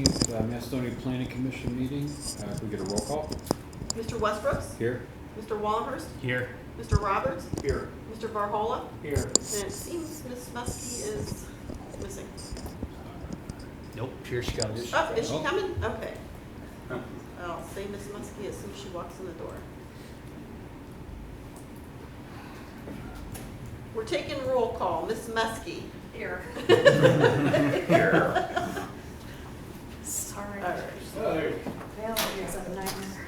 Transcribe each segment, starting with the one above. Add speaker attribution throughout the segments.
Speaker 1: 18th Macedonia Planning Commission meeting. Can we get a roll call?
Speaker 2: Mr. Westbrooks?
Speaker 1: Here.
Speaker 2: Mr. Wallenhurst?
Speaker 3: Here.
Speaker 2: Mr. Roberts?
Speaker 4: Here.
Speaker 2: Mr. Varhola?
Speaker 4: Here.
Speaker 2: And it seems Ms. Muskie is missing.
Speaker 3: Nope, here she comes.
Speaker 2: Oh, is she
Speaker 1: Oh.
Speaker 2: coming? Okay. I'll say Ms. Muskie as soon as she walks in the door. We're taking roll call. Ms. Muskie.
Speaker 5: Here.
Speaker 4: Here.
Speaker 5: Sorry.
Speaker 2: All right.
Speaker 5: Valerie is a nightmare.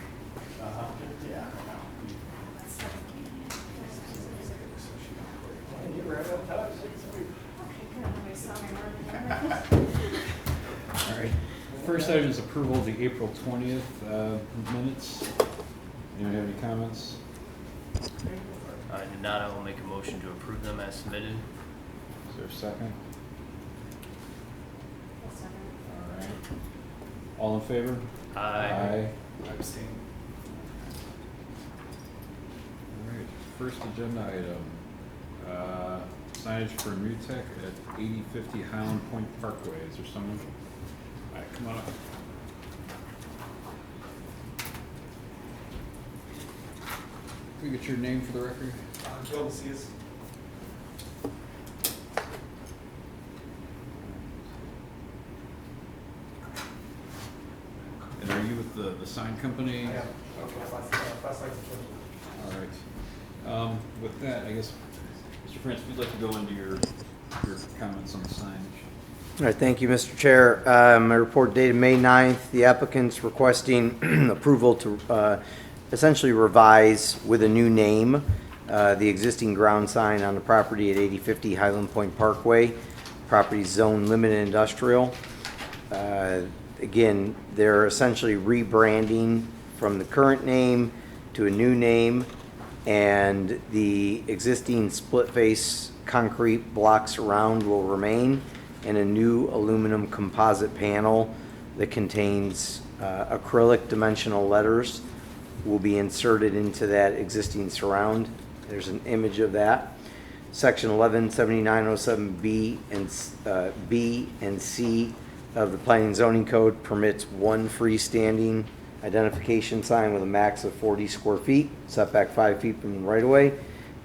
Speaker 4: Yeah.
Speaker 1: All right. First item is approval of the April 20th minutes. Anyone have any comments?
Speaker 3: I did not. I will make a motion to approve them as submitted.
Speaker 1: Is there a second? All right. All in favor?
Speaker 3: Aye.
Speaker 4: Abstain.
Speaker 1: All right. First agenda item. Signage for New Tech at 8050 Highland Point Parkway. Is there someone? All right, come on up. Can we get your name for the record?
Speaker 4: Joe Macias.
Speaker 1: And are you with the sign company?
Speaker 4: I am. Fast Lights
Speaker 1: All right. With that, I guess, Mr. Prince, if you'd like to go into your comments on the signage.
Speaker 6: All right, thank you, Mr. Chair. My report dated May 9th. The applicant's requesting approval to essentially revise with a new name the existing ground sign on the property at 8050 Highland Point Parkway. Property zone limited industrial. Again, they're essentially rebranding from the current name to a new name, and the existing split face concrete blocks around will remain, and a new aluminum composite panel that contains acrylic dimensional letters will be inserted into that existing surround. There's an image of that. Section 117907B and B and C of the Planning and Zoning Code permits one freestanding identification sign with a max of 40 square feet, setback 5 feet from the right-of-way.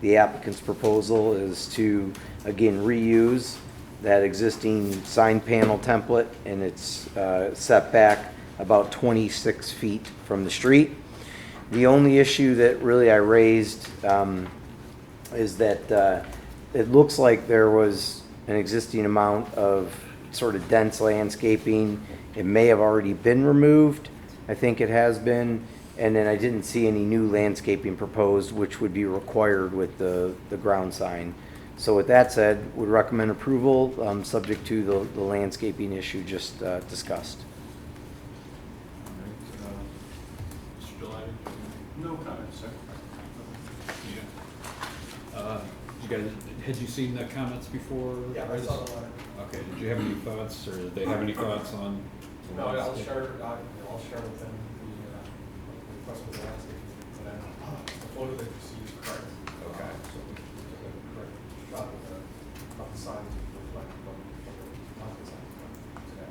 Speaker 6: The applicant's proposal is to, again, reuse that existing sign panel template, and it's set back about 26 feet from the street. The only issue that really I raised is that it looks like there was an existing amount of sort of dense landscaping. It may have already been removed. I think it has been. And then I didn't see any new landscaping proposed, which would be required with the ground sign. So with that said, would recommend approval, subject to the landscaping issue just discussed.
Speaker 1: All right. Mr. Delaney?
Speaker 4: No comments, sir.
Speaker 1: Yeah. You guys, had you seen the comments before?
Speaker 4: Yeah, I saw the letter.
Speaker 1: Okay, did you have any thoughts, or did they have any thoughts on? the
Speaker 4: No, I'll
Speaker 1: landscape?
Speaker 4: share with them the request for the landscape. But the photo that you see is correct.
Speaker 1: Okay.
Speaker 4: So we took a correct shot of the sign to reflect what the sign today.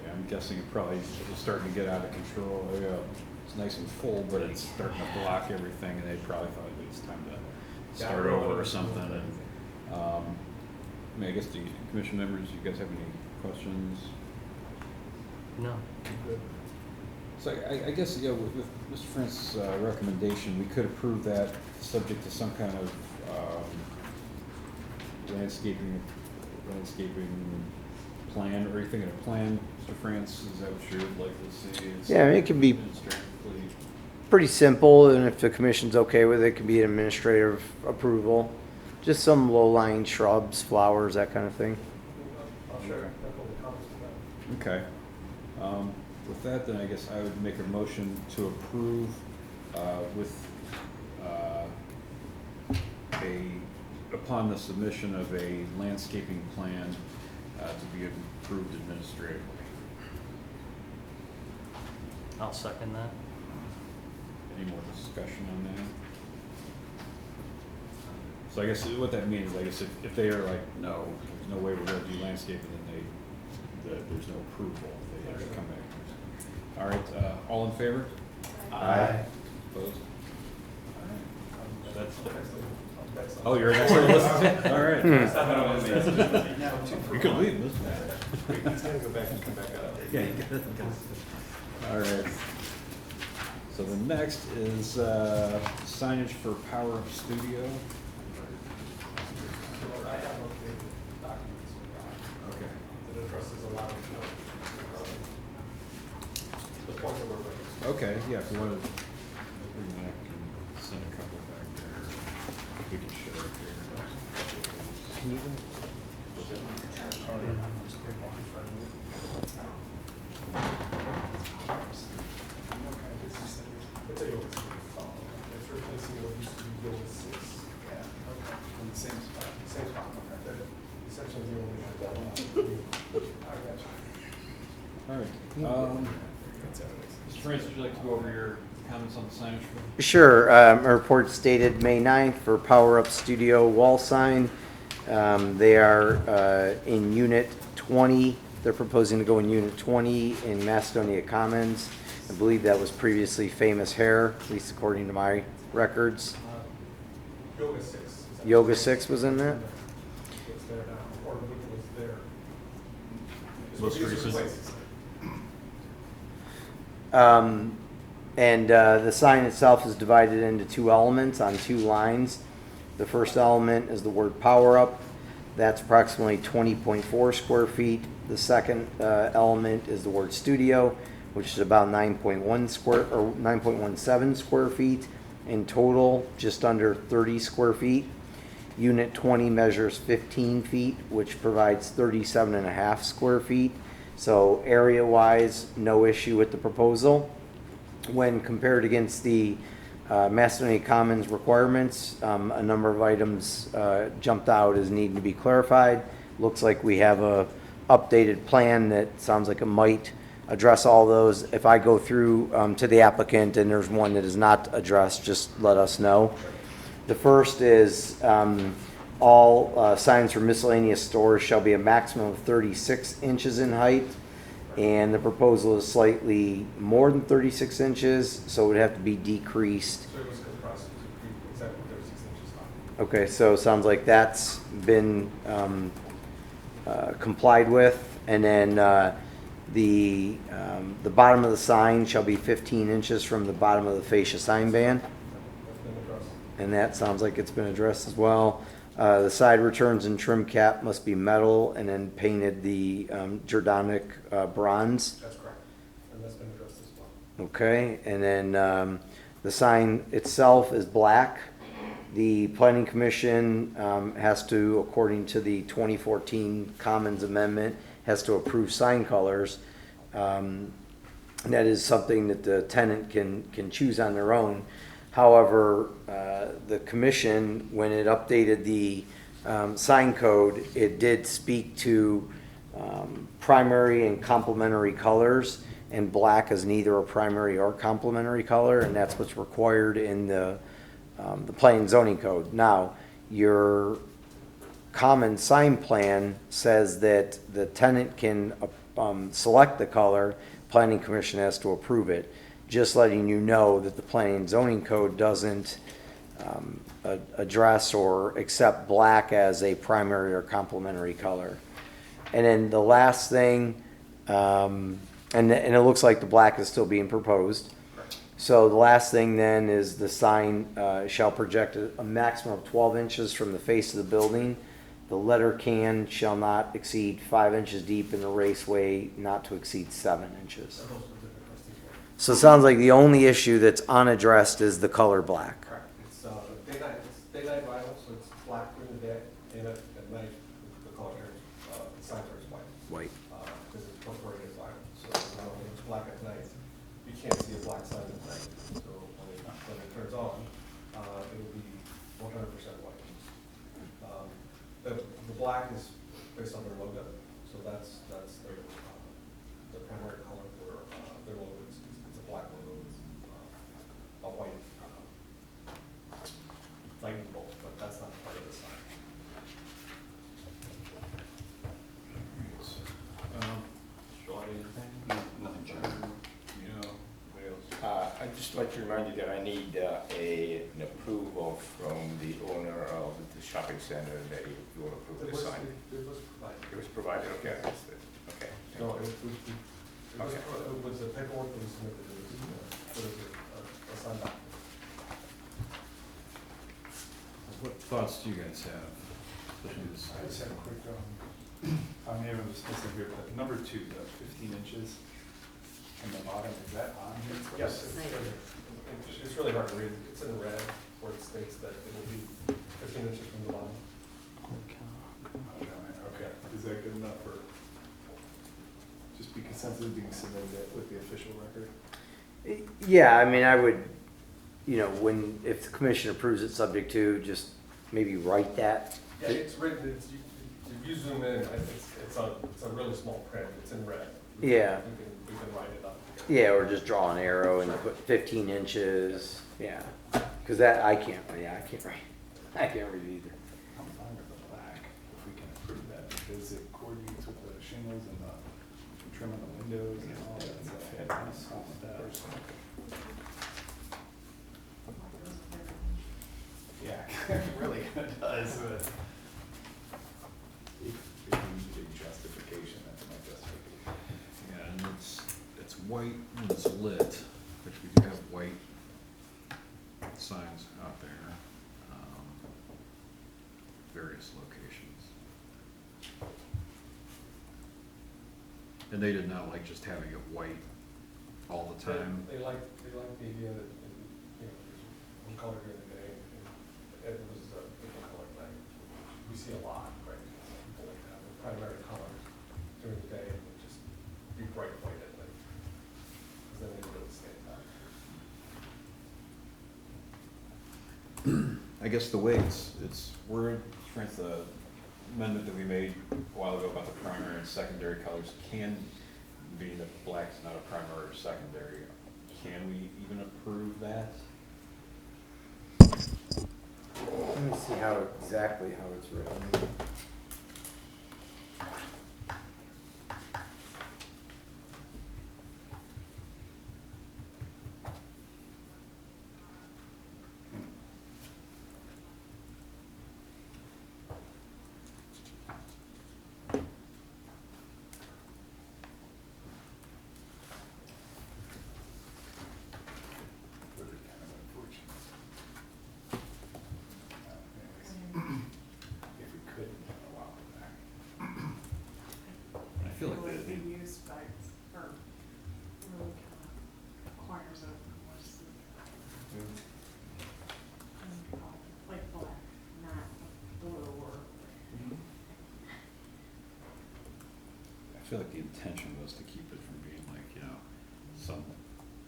Speaker 1: Yeah, I'm guessing it probably is starting to get out of control. Yeah, it's nice and full, but it's starting to block everything, and they probably thought it was time to start over or something. And I mean, I guess the commission members, you guys have any questions?
Speaker 3: No.
Speaker 4: Good.
Speaker 1: So I guess, yeah, with Mr. Francis' recommendation, we could approve that subject to some kind of landscaping plan, or anything in a plan, Mr. France, is that what you would like to see? Is
Speaker 6: Yeah, I mean, it can be
Speaker 1: administratively-
Speaker 6: pretty simple, and if the commission's okay with it, it can be an administrative approval. Just some low-lying shrubs, flowers, that kind of thing.
Speaker 4: I'll share the comments with them.
Speaker 1: Okay. With that, then I guess I would make a motion to approve with upon the submission of a landscaping plan to be approved administratively.
Speaker 3: I'll second that.
Speaker 1: Any more discussion on that? So I guess what that means, I guess if they are like, no, there's no way we're gonna do landscaping, then that there's no approval. They have to come back. All right, all in favor?
Speaker 6: Aye.
Speaker 1: Opposed? That's the,
Speaker 4: That's
Speaker 1: oh, you're next on the list? All right.
Speaker 4: You
Speaker 1: You can leave this.
Speaker 4: He's gonna go back and come back up.
Speaker 1: Yeah, you got it. All right. So the next is signage for Power Up Studio.
Speaker 4: I have updated documents
Speaker 1: Okay.
Speaker 4: that addresses a lot of the points that were raised.
Speaker 1: Okay, yeah, if you want to bring that, I can send a couple back there. We can share it here.
Speaker 4: It's a yoga. It's replacing what used to be yoga 6. Yeah, okay. In the same spot. Same spot, okay. That essentially the only one that I got you.
Speaker 1: All right.
Speaker 4: That's how it is.
Speaker 1: Mr. Francis, would you like to go over your comments on the signage?
Speaker 6: Sure. A report stated May 9th for Power Up Studio wall sign. They are in Unit 20. They're proposing to go in Unit 20 in Macedonia Commons. I believe that was previously Famous Hair, at least according to my records.
Speaker 4: Yoga 6. Is that-
Speaker 6: Yoga 6 was in that?
Speaker 4: It's there now, or it was there.
Speaker 1: Most
Speaker 4: These are
Speaker 1: recent.
Speaker 4: places.
Speaker 6: And the sign itself is divided into two elements on two lines. The first element is the word Power Up. That's approximately 20.4 square feet. The second element is the word Studio, which is about 9.17 square feet. In total, just under 30 square feet. Unit 20 measures 15 feet, which provides 37.5 square feet. So area-wise, no issue with the proposal. When compared against the Macedonia Commons requirements, a number of items jumped out as needing to be clarified. Looks like we have a updated plan that sounds like it might address all those. If I go through to the applicant and there's one that is not addressed, just let us know. The first is all signs for miscellaneous stores shall be a maximum of 36 inches in height. And the proposal is slightly more than 36 inches, so it would have to be decreased.
Speaker 4: So it was compressed to exactly 36 inches high.
Speaker 6: Okay, so it sounds like that's been complied with. And then the bottom of the sign shall be 15 inches from the bottom of the fascia sign band.
Speaker 4: That's been addressed.
Speaker 6: And that sounds like it's been addressed as well. The side returns and trim cap must be metal and then painted the Jordanic bronze.
Speaker 4: That's correct. And that's been addressed as well.
Speaker 6: Okay, and then the sign itself is black. The planning commission has to, according to the 2014 Commons Amendment, has to approve sign colors. And that is something that the tenant can choose on their own. However, the commission, when it updated the sign code, it did speak to primary and complementary colors, and black is neither a primary or complementary color, and that's what's required in the planning and zoning code. Now, your common sign plan says that the tenant can select the color, planning commission has to approve it. Just letting you know that the planning and zoning code doesn't address or accept black as a primary or complementary color. And then the last thing, and it looks like the black is still being proposed. So the last thing then is the sign shall project a maximum of 12 inches from the face of the building. The letter can shall not exceed 5 inches deep in the raceway, not to exceed 7 inches.
Speaker 4: And those were the addressed as well.
Speaker 6: So it sounds like the only issue that's unaddressed is the color black.
Speaker 4: Correct. It's daylight violet, so it's black during the day, and at night, the color turns, the sign turns white.
Speaker 6: White.
Speaker 4: Because it's perforated violet, so when it's black at night, you can't see a black sign at night. So when it turns on, it'll be 100% white. The black is based on their logo, so that's their, the primary color for their logo. It's a black logo with a white lightning bolt, but that's not part of the sign.
Speaker 7: just like to remind you that I need an approval from the owner of the shopping center that you will approve the sign.
Speaker 4: It was provided.
Speaker 7: It was provided, okay, that's it. Okay. thank
Speaker 4: No,
Speaker 7: you. Okay.
Speaker 4: it was the paperwork that was submitted, it was a signed document.
Speaker 1: What thoughts do you guys have? Especially this-
Speaker 8: I just had a quick, I may have missed it here, but number 2, the 15 inches on the bottom, is that on here?
Speaker 4: Yes, it's really hard to read, it's in red where it states that it will be 15 inches from the bottom.
Speaker 8: Okay, is that good enough for, just be consensus being submitted with the official record?
Speaker 6: Yeah, I mean, I would, you know, if the commission approves it subject to, just maybe write that.
Speaker 4: Yeah, it's written, if you zoom in, it's a really small print, it's in red.
Speaker 6: Yeah.
Speaker 4: We can write it up.
Speaker 6: Yeah, or just draw an arrow and put 15 inches, yeah. Because I can't read either.
Speaker 8: I'm fine with the black, if we can approve that, because it coordinates with the shingles and the trim on the windows and all that stuff. Yeah, it really does, but if you need a justification, that's my justification.
Speaker 1: Yeah, and it's white and it's lit, which we do have white signs out there, various locations. And they did not like just having it white all the time.
Speaker 4: They like the idea that, you know, there's one color during the day, and it was a different color at night. We see a lot, right? People like to have their primary colors during the day, and just be bright white at night. Because then they really stand out.
Speaker 1: I guess the way it's worded, for instance, the amendment that we made a while ago about the primary and secondary colors can, being that black's not a primary or secondary, can we even approve that?
Speaker 6: Let me see exactly how it's written.
Speaker 8: Really kind of unfortunate. If we could, allow that.
Speaker 1: I feel like
Speaker 5: Really
Speaker 1: they
Speaker 5: big use by, or really kind of requires a more, like black, not blue or.
Speaker 1: I feel like the intention was to keep it from being like, you know, some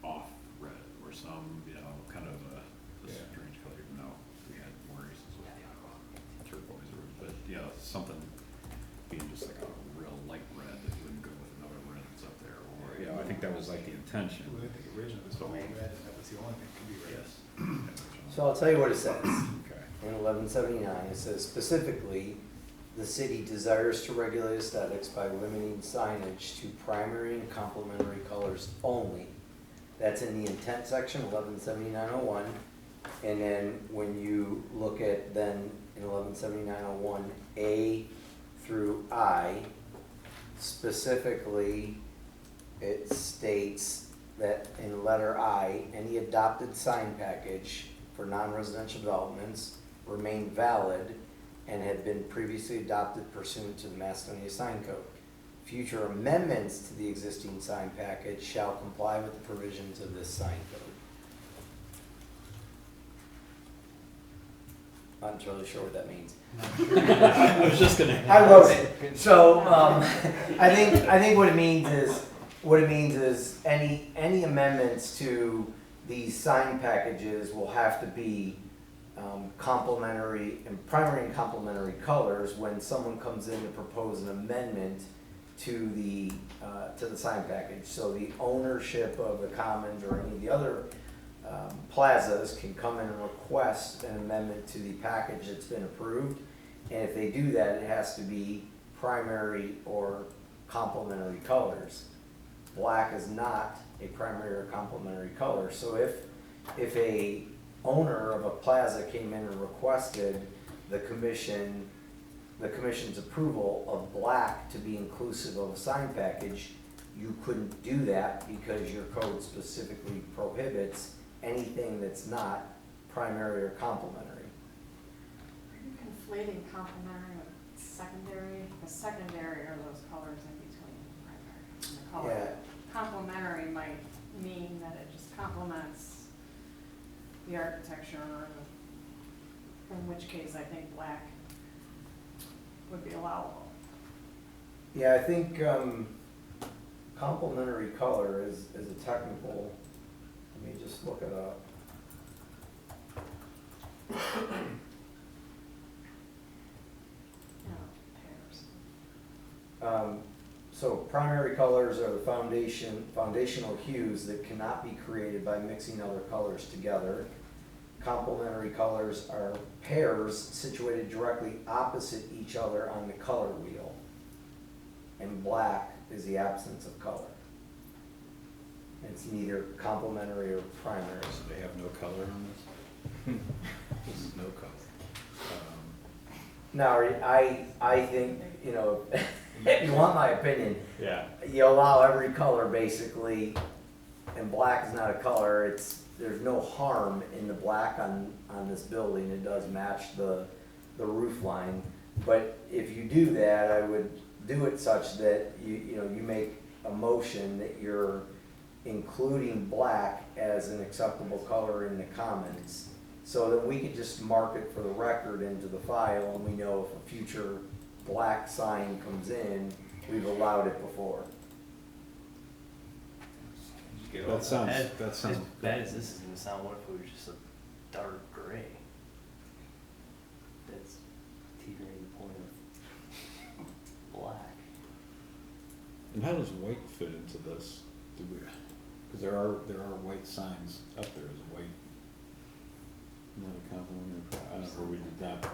Speaker 1: off red or some, you know, kind of a
Speaker 8: Yeah.
Speaker 1: strange color, even though we had more reasons with turquoise or, but, you know, something being just like a real light red that wouldn't go with another red that's up there, or, you know, I think that was like the intention.
Speaker 8: Well, I think originally it was all red, and that was the only thing that could be red.
Speaker 1: Yes.
Speaker 6: So I'll tell you what it says.
Speaker 1: Okay.
Speaker 6: In 1179, it says specifically, the city desires to regulate aesthetics by limiting signage to primary and complementary colors only. That's in the intent section, 117901. And then when you look at then in 117901A through I, specifically, it states that in letter I, any adopted sign package for non-residential developments remain valid and had been previously adopted pursuant to the Macedonia Sign Code. Future amendments to the existing sign package shall comply with the provisions of this sign code. I'm not really sure what that means.
Speaker 1: I was just gonna.
Speaker 6: I wrote it. So I think what it means is any amendments to these sign packages will have to be complementary and primary and complementary colors when someone comes in to propose an amendment to the sign package. So the ownership of the Commons or any of the other plazas can come in and request an amendment to the package that's been approved. And if they do that, it has to be primary or complementary colors. black is not a primary or complementary color. So if a owner of a plaza came in and requested the commission's approval of black to be inclusive of a sign package, you couldn't do that because your code specifically prohibits anything that's not primary or complementary.
Speaker 5: Are you conflating complementary with secondary? The secondary are those colors in between primary and the color.
Speaker 6: Yeah.
Speaker 5: Complementary might mean that it just complements the architecture, in which case I think black would be allowable.
Speaker 6: Yeah, I think complementary color is a technical, let me just look it up.
Speaker 5: Pairs.
Speaker 6: So primary colors are the foundational hues that cannot be created by mixing other colors together. Complementary colors are pairs situated directly opposite each other on the color wheel. And black is the absence of color. It's neither complementary or primary.
Speaker 1: So they have no color on this? This is no color.
Speaker 6: Now, I think, you know, if you want my opinion,
Speaker 1: Yeah.
Speaker 6: you allow every color basically, and black is not a color, there's no harm in the black on this building, it does match the roof line. But if you do that, I would do it such that you make a motion that you're including black as an acceptable color in the comments, so that we could just mark it for the record into the file, and we know if a future black sign comes in, we've allowed it before.
Speaker 1: That sounds,
Speaker 3: As bad
Speaker 1: good.
Speaker 3: as this is gonna sound, what if it was just a dark gray? That's teetering the point of black.
Speaker 1: And how does white fit into this? Because there are white signs up there as white. Not a compliment, I don't know where we did that.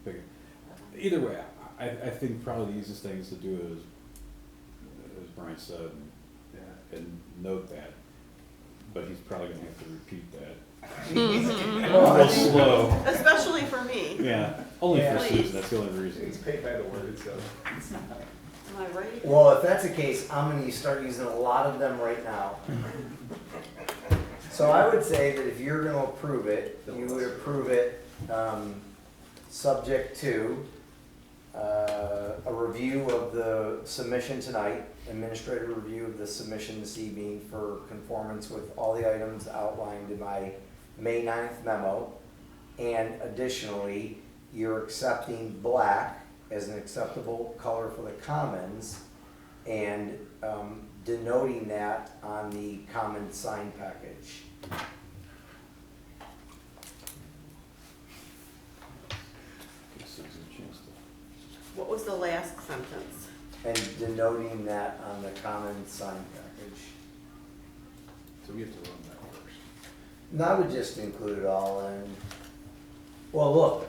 Speaker 1: Figure. Either way, I think probably the easiest thing is to do is, as Brian said, and note that, but he's probably gonna have to repeat that. Real slow.
Speaker 2: Especially for me.
Speaker 1: Yeah, only for
Speaker 6: Yeah.
Speaker 1: Susan, that's the only reason.
Speaker 4: It's paid by the word, so.
Speaker 2: Am I right?
Speaker 6: Well, if that's the case, I'm gonna start using a lot of them right now. So I would say that if you're gonna approve it, you would approve it, subject to, a review of the submission tonight, administrative review of the submission this evening for conformance with all the items outlined in my May 9th memo. And additionally, you're accepting black as an acceptable color for the commons and denoting that on the common sign package.
Speaker 1: Give Susan a chance to.
Speaker 2: What was the last sentence?
Speaker 6: And denoting that on the common sign package.
Speaker 1: So we have to run that first.
Speaker 6: And I would just include it all in. Well, look,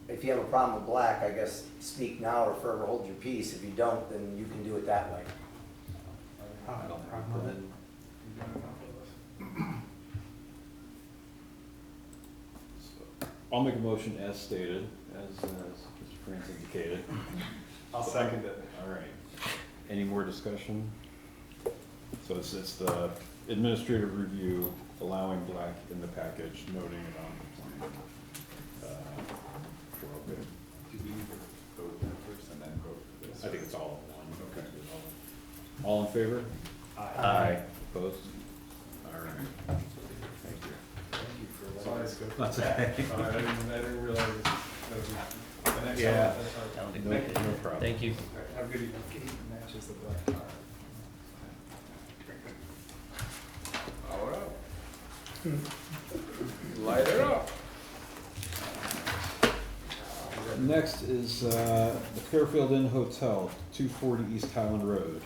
Speaker 6: if you have a problem with black, I guess speak now or forever hold your peace. If you don't, then you can do it that way.
Speaker 1: I don't have a problem with it. So, I'll make a motion as stated, as Mr. France indicated.
Speaker 8: I'll second it.
Speaker 1: All right. Any more discussion? So it's the administrative review allowing black in the package, noting it on the plan. We're all good.
Speaker 8: Do we need to vote that first and then vote for this?
Speaker 1: I think it's all in one.
Speaker 8: Okay.
Speaker 1: All in favor?
Speaker 3: Aye.
Speaker 1: Opposed? All right. Thank you.
Speaker 4: Thank you for
Speaker 8: Sorry,
Speaker 4: letting
Speaker 8: it's
Speaker 4: us
Speaker 8: good.
Speaker 1: That's okay.
Speaker 4: I didn't realize that was the next
Speaker 1: Yeah.
Speaker 4: one. That's all right.
Speaker 3: I don't think
Speaker 1: No,
Speaker 3: we did.
Speaker 1: no problem.
Speaker 3: Thank you.
Speaker 4: All right, have a good evening. Matches the black car.
Speaker 7: All right. Light it up.
Speaker 1: Next is the Fairfield Inn Hotel, 240 East Highland Road.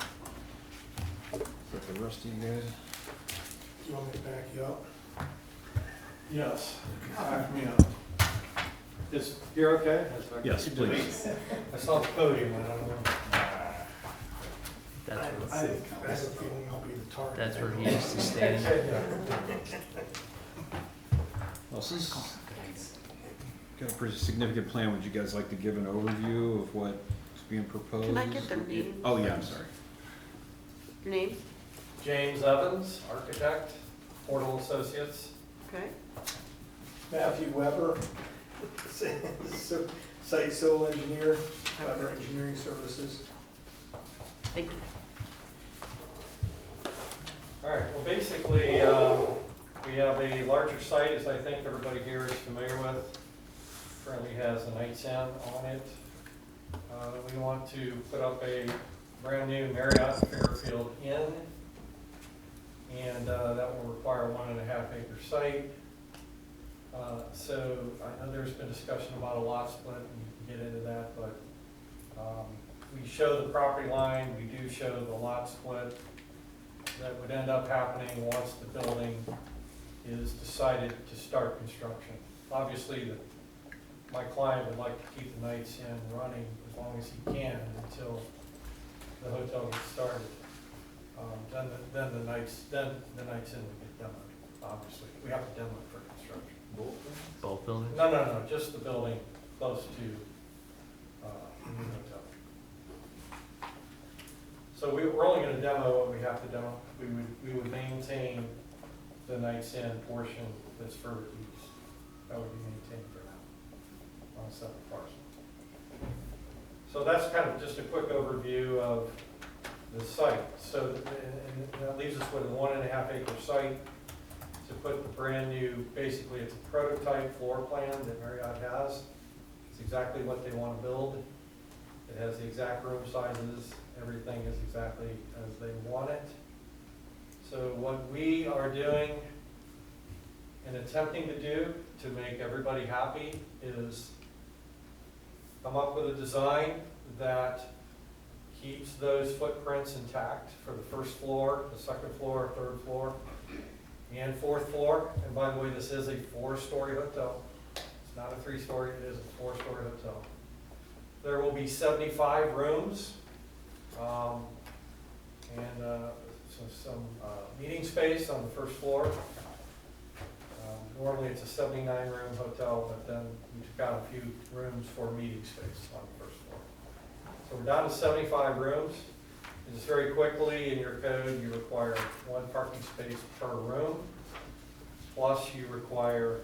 Speaker 1: Is that the rest of you guys?
Speaker 9: You want me to back you up? Yes.
Speaker 1: Back
Speaker 9: me up. You're okay?
Speaker 1: Yes, please.
Speaker 9: I saw the podium, I don't know. I have a feeling I'll be the target.
Speaker 3: That's where he used to stand.
Speaker 1: Well, since got a pretty significant plan, would you guys like to give an overview of what's being proposed?
Speaker 2: Can I get their names?
Speaker 1: Oh, yeah, I'm sorry.
Speaker 2: Your name?
Speaker 10: James Evans, architect, Portal Associates.
Speaker 2: Okay.
Speaker 9: Matthew Weber, site civil engineer, Weber Engineering Services.
Speaker 2: Thank you.
Speaker 10: All right, well, basically, we have a larger site, as I think everybody here is familiar with. Currently has a Night's Inn on it. We want to put up a brand-new Marriott Fairfield Inn, and that will require a 1.5 acre site. So I know there's been discussion about a lot split, and you can get into that, but we show the property line, we do show the lot split. That would end up happening once the building is decided to start construction. Obviously, my client would like to keep the Night's Inn running as long as he can until the hotel gets started. Then the Night's Inn would get demoed, obviously. We have to demo it for construction.
Speaker 3: Both buildings?
Speaker 10: No, just the building close to the new hotel. So we're only gonna demo what we have to demo. We would maintain the Night's Inn portion that's further east. That would be maintained for now on a separate parcel. So that's kind of just a quick overview of the site. So and that leaves us with a 1.5 acre site to put the brand new, basically it's a prototype floor plan that Marriott has. It's exactly what they want to build. It has the exact room sizes. Everything is exactly as they want it. So what we are doing and attempting to do to make everybody happy is come up with a design that keeps those footprints intact for the first floor, the second floor, third floor, and fourth floor. And by the way, this is a 4-story hotel. It's not a 3-story, it is a 4-story hotel. There will be 75 rooms. Some meeting space on the first floor. Normally it's a 79-room hotel, but then we took out a few rooms for meeting space on the first floor. So we're down to 75 rooms. And just very quickly, in your code, you require 1 parking space per room, plus you require,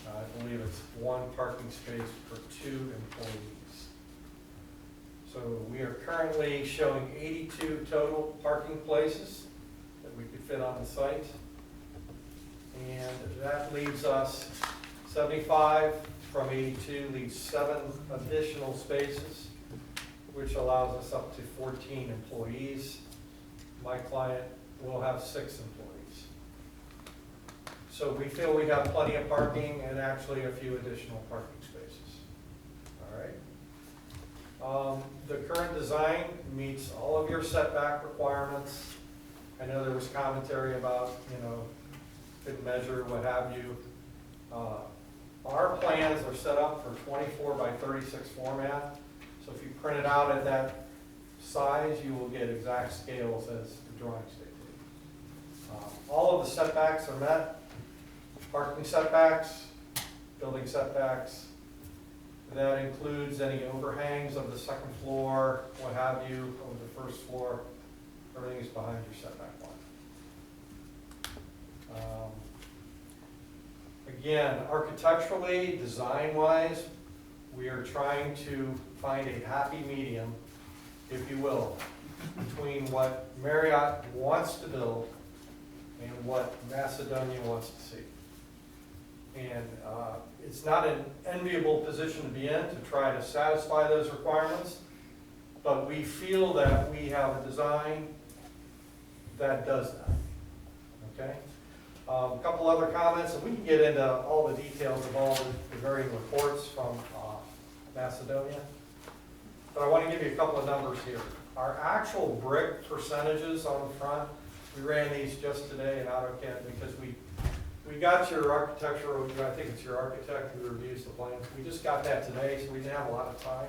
Speaker 10: I believe it's 1 parking space per 2 employees. So we are currently showing 82 total parking places that we could fit on the site. And that leaves us 75 from 82, leaves 7 additional spaces, which allows us up to 14 employees. My client will have 6 employees. So we feel we have plenty of parking and actually a few additional parking spaces. All right. The current design meets all of your setback requirements. I know there was commentary about, couldn't measure, what have you. Our plans are set up for 24 by 36 format. So if you print it out at that size, you will get exact scales as the drawings dictate. All of the setbacks are met. Parking setbacks, building setbacks. That includes any overhangs of the second floor, what have you, over the first floor. Everything is behind your setback line. Again, architecturally, design-wise, we are trying to find a happy medium, if you will, between what Marriott wants to build and what Macedonia wants to see. And it's not an enviable position to be in to try to satisfy those requirements, but we feel that we have a design that does that, okay? A couple other comments, and we can get into all the details of all the varying reports from Macedonia, but I want to give you a couple of numbers here. Our actual brick percentages on the front, we ran these just today in AutoCAD because we got your architectural, I think it's your architect who reviews the plans. We just got that today, so we didn't have a lot of time.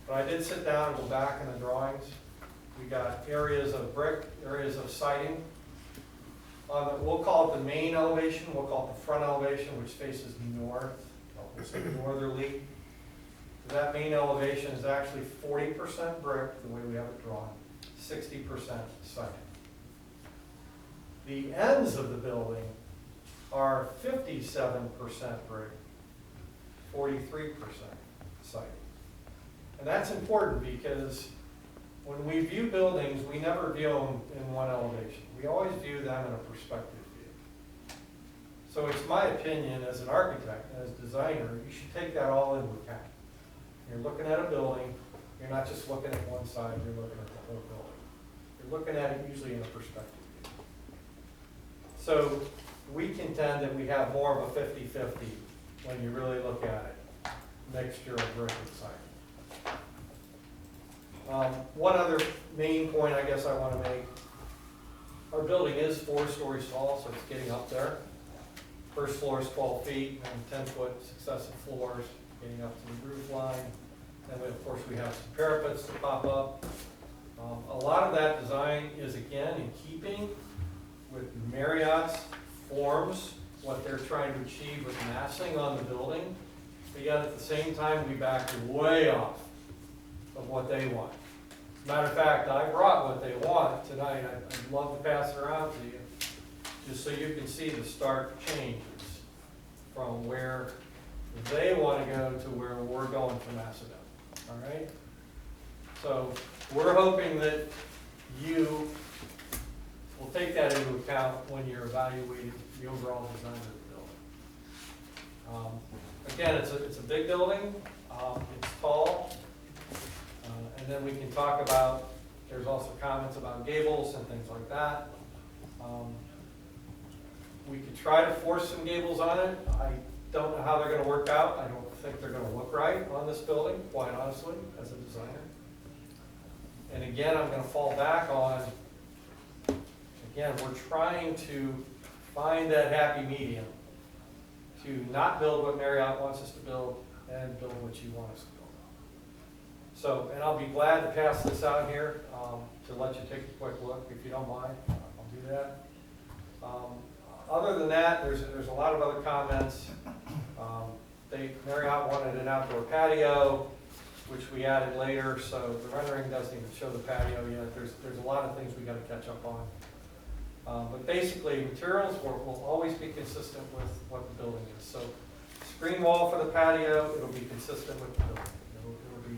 Speaker 10: But I did sit down and go back in the drawings. We got areas of brick, areas of siding. We'll call it the main elevation, we'll call it the front elevation, which faces north, we'll say northerly. That main elevation is actually 40% brick, the way we have it drawn, 60% siding. The ends of the building are 57% brick, 43% siding. And that's important because when we view buildings, we never view them in one elevation. We always view them in a perspective view. So it's my opinion as an architect, as a designer, you should take that all into account. You're looking at a building, you're not just looking at one side, you're looking at the whole building. You're looking at it usually in a perspective view. So we contend that we have more of a 50-50 when you really look at it, mixture of brick and siding. One other main point I guess I want to make, our building is 4 stories tall, so it's getting up there. First floor is 12 feet and 10-foot successive floors getting up to the roof line. And then of course we have some parapets to pop up. A lot of that design is again in keeping with Marriott's forms, what they're trying to achieve with massing on the building. But yet at the same time we backed way off of what they want. Matter of fact, I brought what they want tonight. I'd love to pass it around to you, just so you can see the stark changes from where they want to go to where we're going for Macedonia. All right? So we're hoping that you will take that into account when you're evaluating the overall design of the building. Again, it's a big building. It's tall. And then we can talk about, there's also comments about gables and things like that. We could try to force some gables on it. I don't know how they're going to work out. I don't think they're going to look right on this building, quite honestly, as a designer. And again, I'm going to fall back on, again, we're trying to find that happy medium to not build what Marriott wants us to build and build what you want us to build. So, and I'll be glad to pass this out here to let you take a quick look, if you don't mind. I'll do that. Other than that, there's a lot of other comments. Marriott wanted an outdoor patio, which we added later, so the rendering doesn't even show the patio yet. There's a lot of things we got to catch up on. But basically, materials will always be consistent with what the building is. So, screen wall for the patio, it'll be consistent with the building. It'll be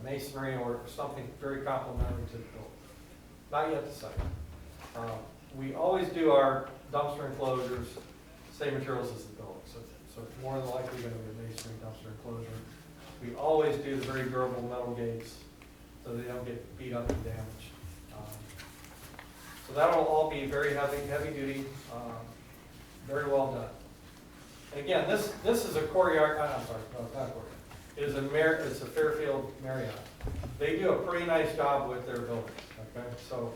Speaker 10: masonry or something very complementary to the building. Not yet the site. We always do our dumpster enclosures, same materials as the building. So it's more than likely going to be a masonry dumpster enclosure. We always do the very durable metal gates so they don't get beat up and damaged. So that'll all be very heavy duty, very well done. And again, this is a courtyard, I'm sorry, no, it's not a courtyard. It's a Fairfield Marriott. They do a pretty nice job with their buildings, okay? So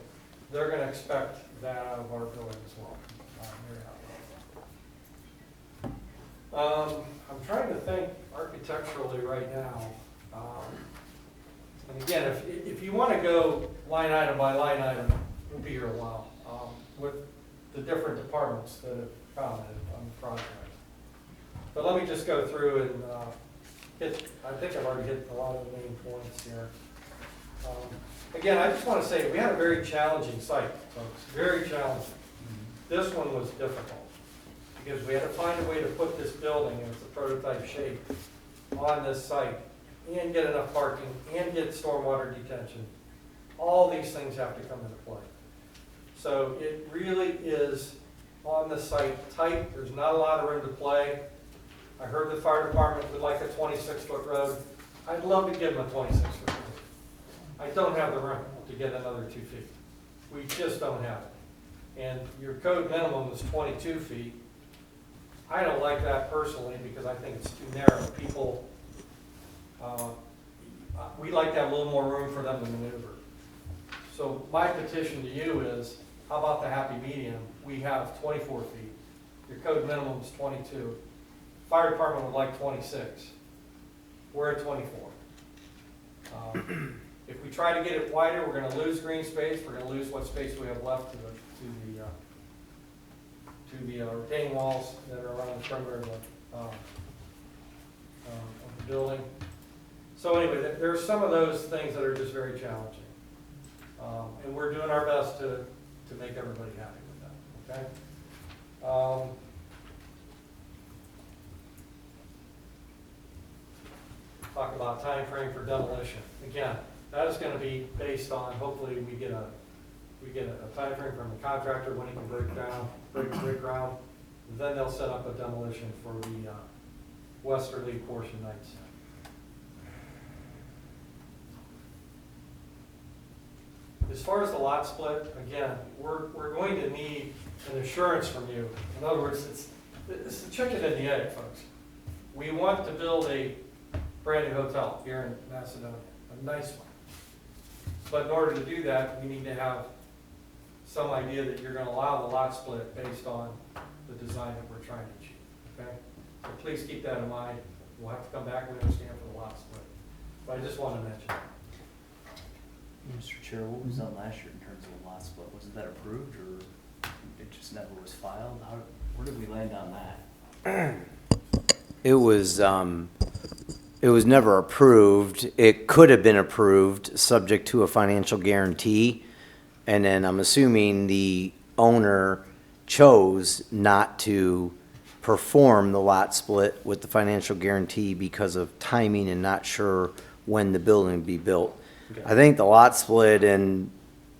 Speaker 10: they're going to expect that out of our building as well, Marriott. I'm trying to think architecturally right now. And again, if you want to go line item by line item, we'll be here a while with the different departments that have commented on the project. But let me just go through and I think I've already hit a lot of the main points here. Again, I just want to say we had a very challenging site, folks, very challenging. This one was difficult because we had to find a way to put this building in its prototype shape on this site and get enough parking and get stormwater detention. All these things have to come into play. So it really is on the site tight. There's not a lot of room to play. I heard the fire department would like a 26-foot road. I'd love to give them a 26-foot road. I don't have the room to get another 2 feet. We just don't have it. And your code minimum is 22 feet. I don't like that personally because I think it's too narrow. People, we like to have a little more room for them to maneuver. So my petition to you is, how about the happy medium? We have 24 feet. Your code minimum is 22. Fire department would like 26. We're at 24. If we try to get it wider, we're gonna lose green space, we're gonna lose what space we have left to the retaining walls that are around the perimeter of the building. So anyway, there are some of those things that are just very challenging. And we're doing our best to make everybody happy with that, okay? Talk about time frame for demolition. Again, that is gonna be based on, hopefully we get a time frame from the contractor when he can break ground. Then they'll set up a demolition for the westerly portion nights. As far as the lot split, again, we're going to need an assurance from you. In other words, it's the chicken and the egg, folks. We want to build a brand new hotel here in Macedonia, a nice one. But in order to do that, we need to have some idea that you're going to allow the lot split based on the design that we're trying to achieve, okay? So please keep that in mind. We'll have to come back and understand for the lot split. But I just want to mention that.
Speaker 3: Mr. Chair, what was done last year in terms of the lot split? Wasn't that approved, or it just never was filed? Where did we land on that?
Speaker 6: It was never approved. It could have been approved, subject to a financial guarantee. And then I'm assuming the owner chose not to perform the lot split with the financial guarantee because of timing and not sure when the building would be built.
Speaker 3: Okay.
Speaker 6: I think the lot split and,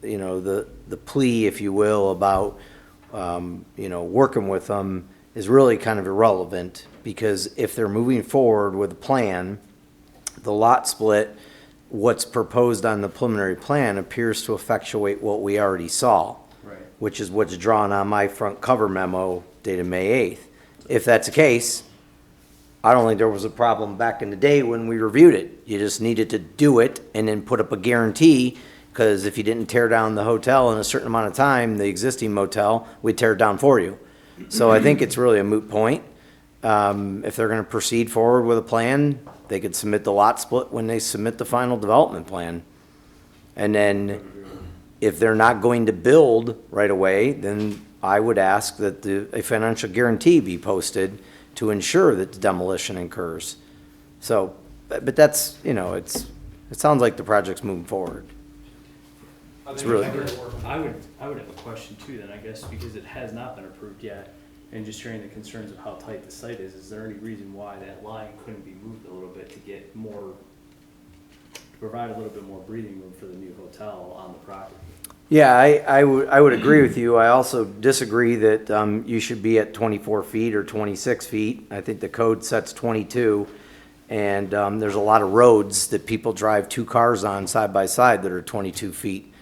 Speaker 6: you know, the plea, if you will, about, you know, working with them is really kind of irrelevant, because if they're moving forward with a plan, the lot split, what's proposed on the preliminary plan appears to effectuate what we already saw.
Speaker 3: Right.
Speaker 6: Which is what's drawn on my front cover memo dated May 8th. If that's the case, I don't think there was a problem back in the day when we reviewed it. You just needed to do it and then put up a guarantee, because if you didn't tear down the hotel in a certain amount of time, the existing motel, we'd tear it down for you. So I think it's really a moot point. If they're gonna proceed forward with a plan, they could submit the lot split when they submit the final development plan. And then if they're not going to build right away, then I would ask that a financial guarantee be posted to ensure that the demolition occurs. So, but that's, you know, it sounds like the project's moving forward. It's really good.
Speaker 3: I would have a question too then, I guess, because it has not been approved yet, and just sharing the concerns of how tight the site is there any reason why that line couldn't be moved a little bit to get more, to provide a little bit more breathing room for the new hotel on the property?
Speaker 6: Yeah, I would agree with you. I also disagree that you should be at 24 feet or 26 feet. I think the code sets 22. And there's a lot of roads that people drive two cars on side by side that are 22 feet.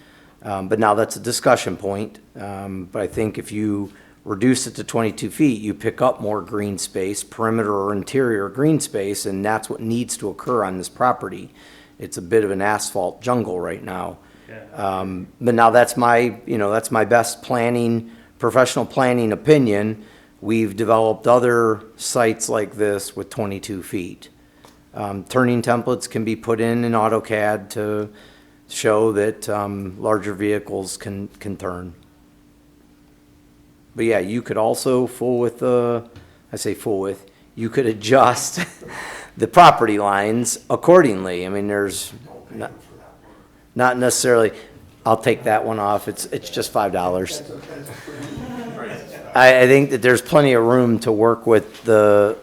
Speaker 6: But now that's a discussion point. But I think if you reduce it to 22 feet, you pick up more green space, perimeter or interior green space, and that's what needs to occur on this property. It's a bit of an asphalt jungle right now.
Speaker 3: Yeah.
Speaker 6: But now that's my, you know, that's my best planning, professional planning opinion. We've developed other sites like this with 22 feet. Turning templates can be put in AutoCAD to show that larger vehicles can turn. But yeah, you could also you could adjust the property lines accordingly. I mean, there's not necessarily, I'll take that one off, it's just $5. I think that there's plenty of room to work with the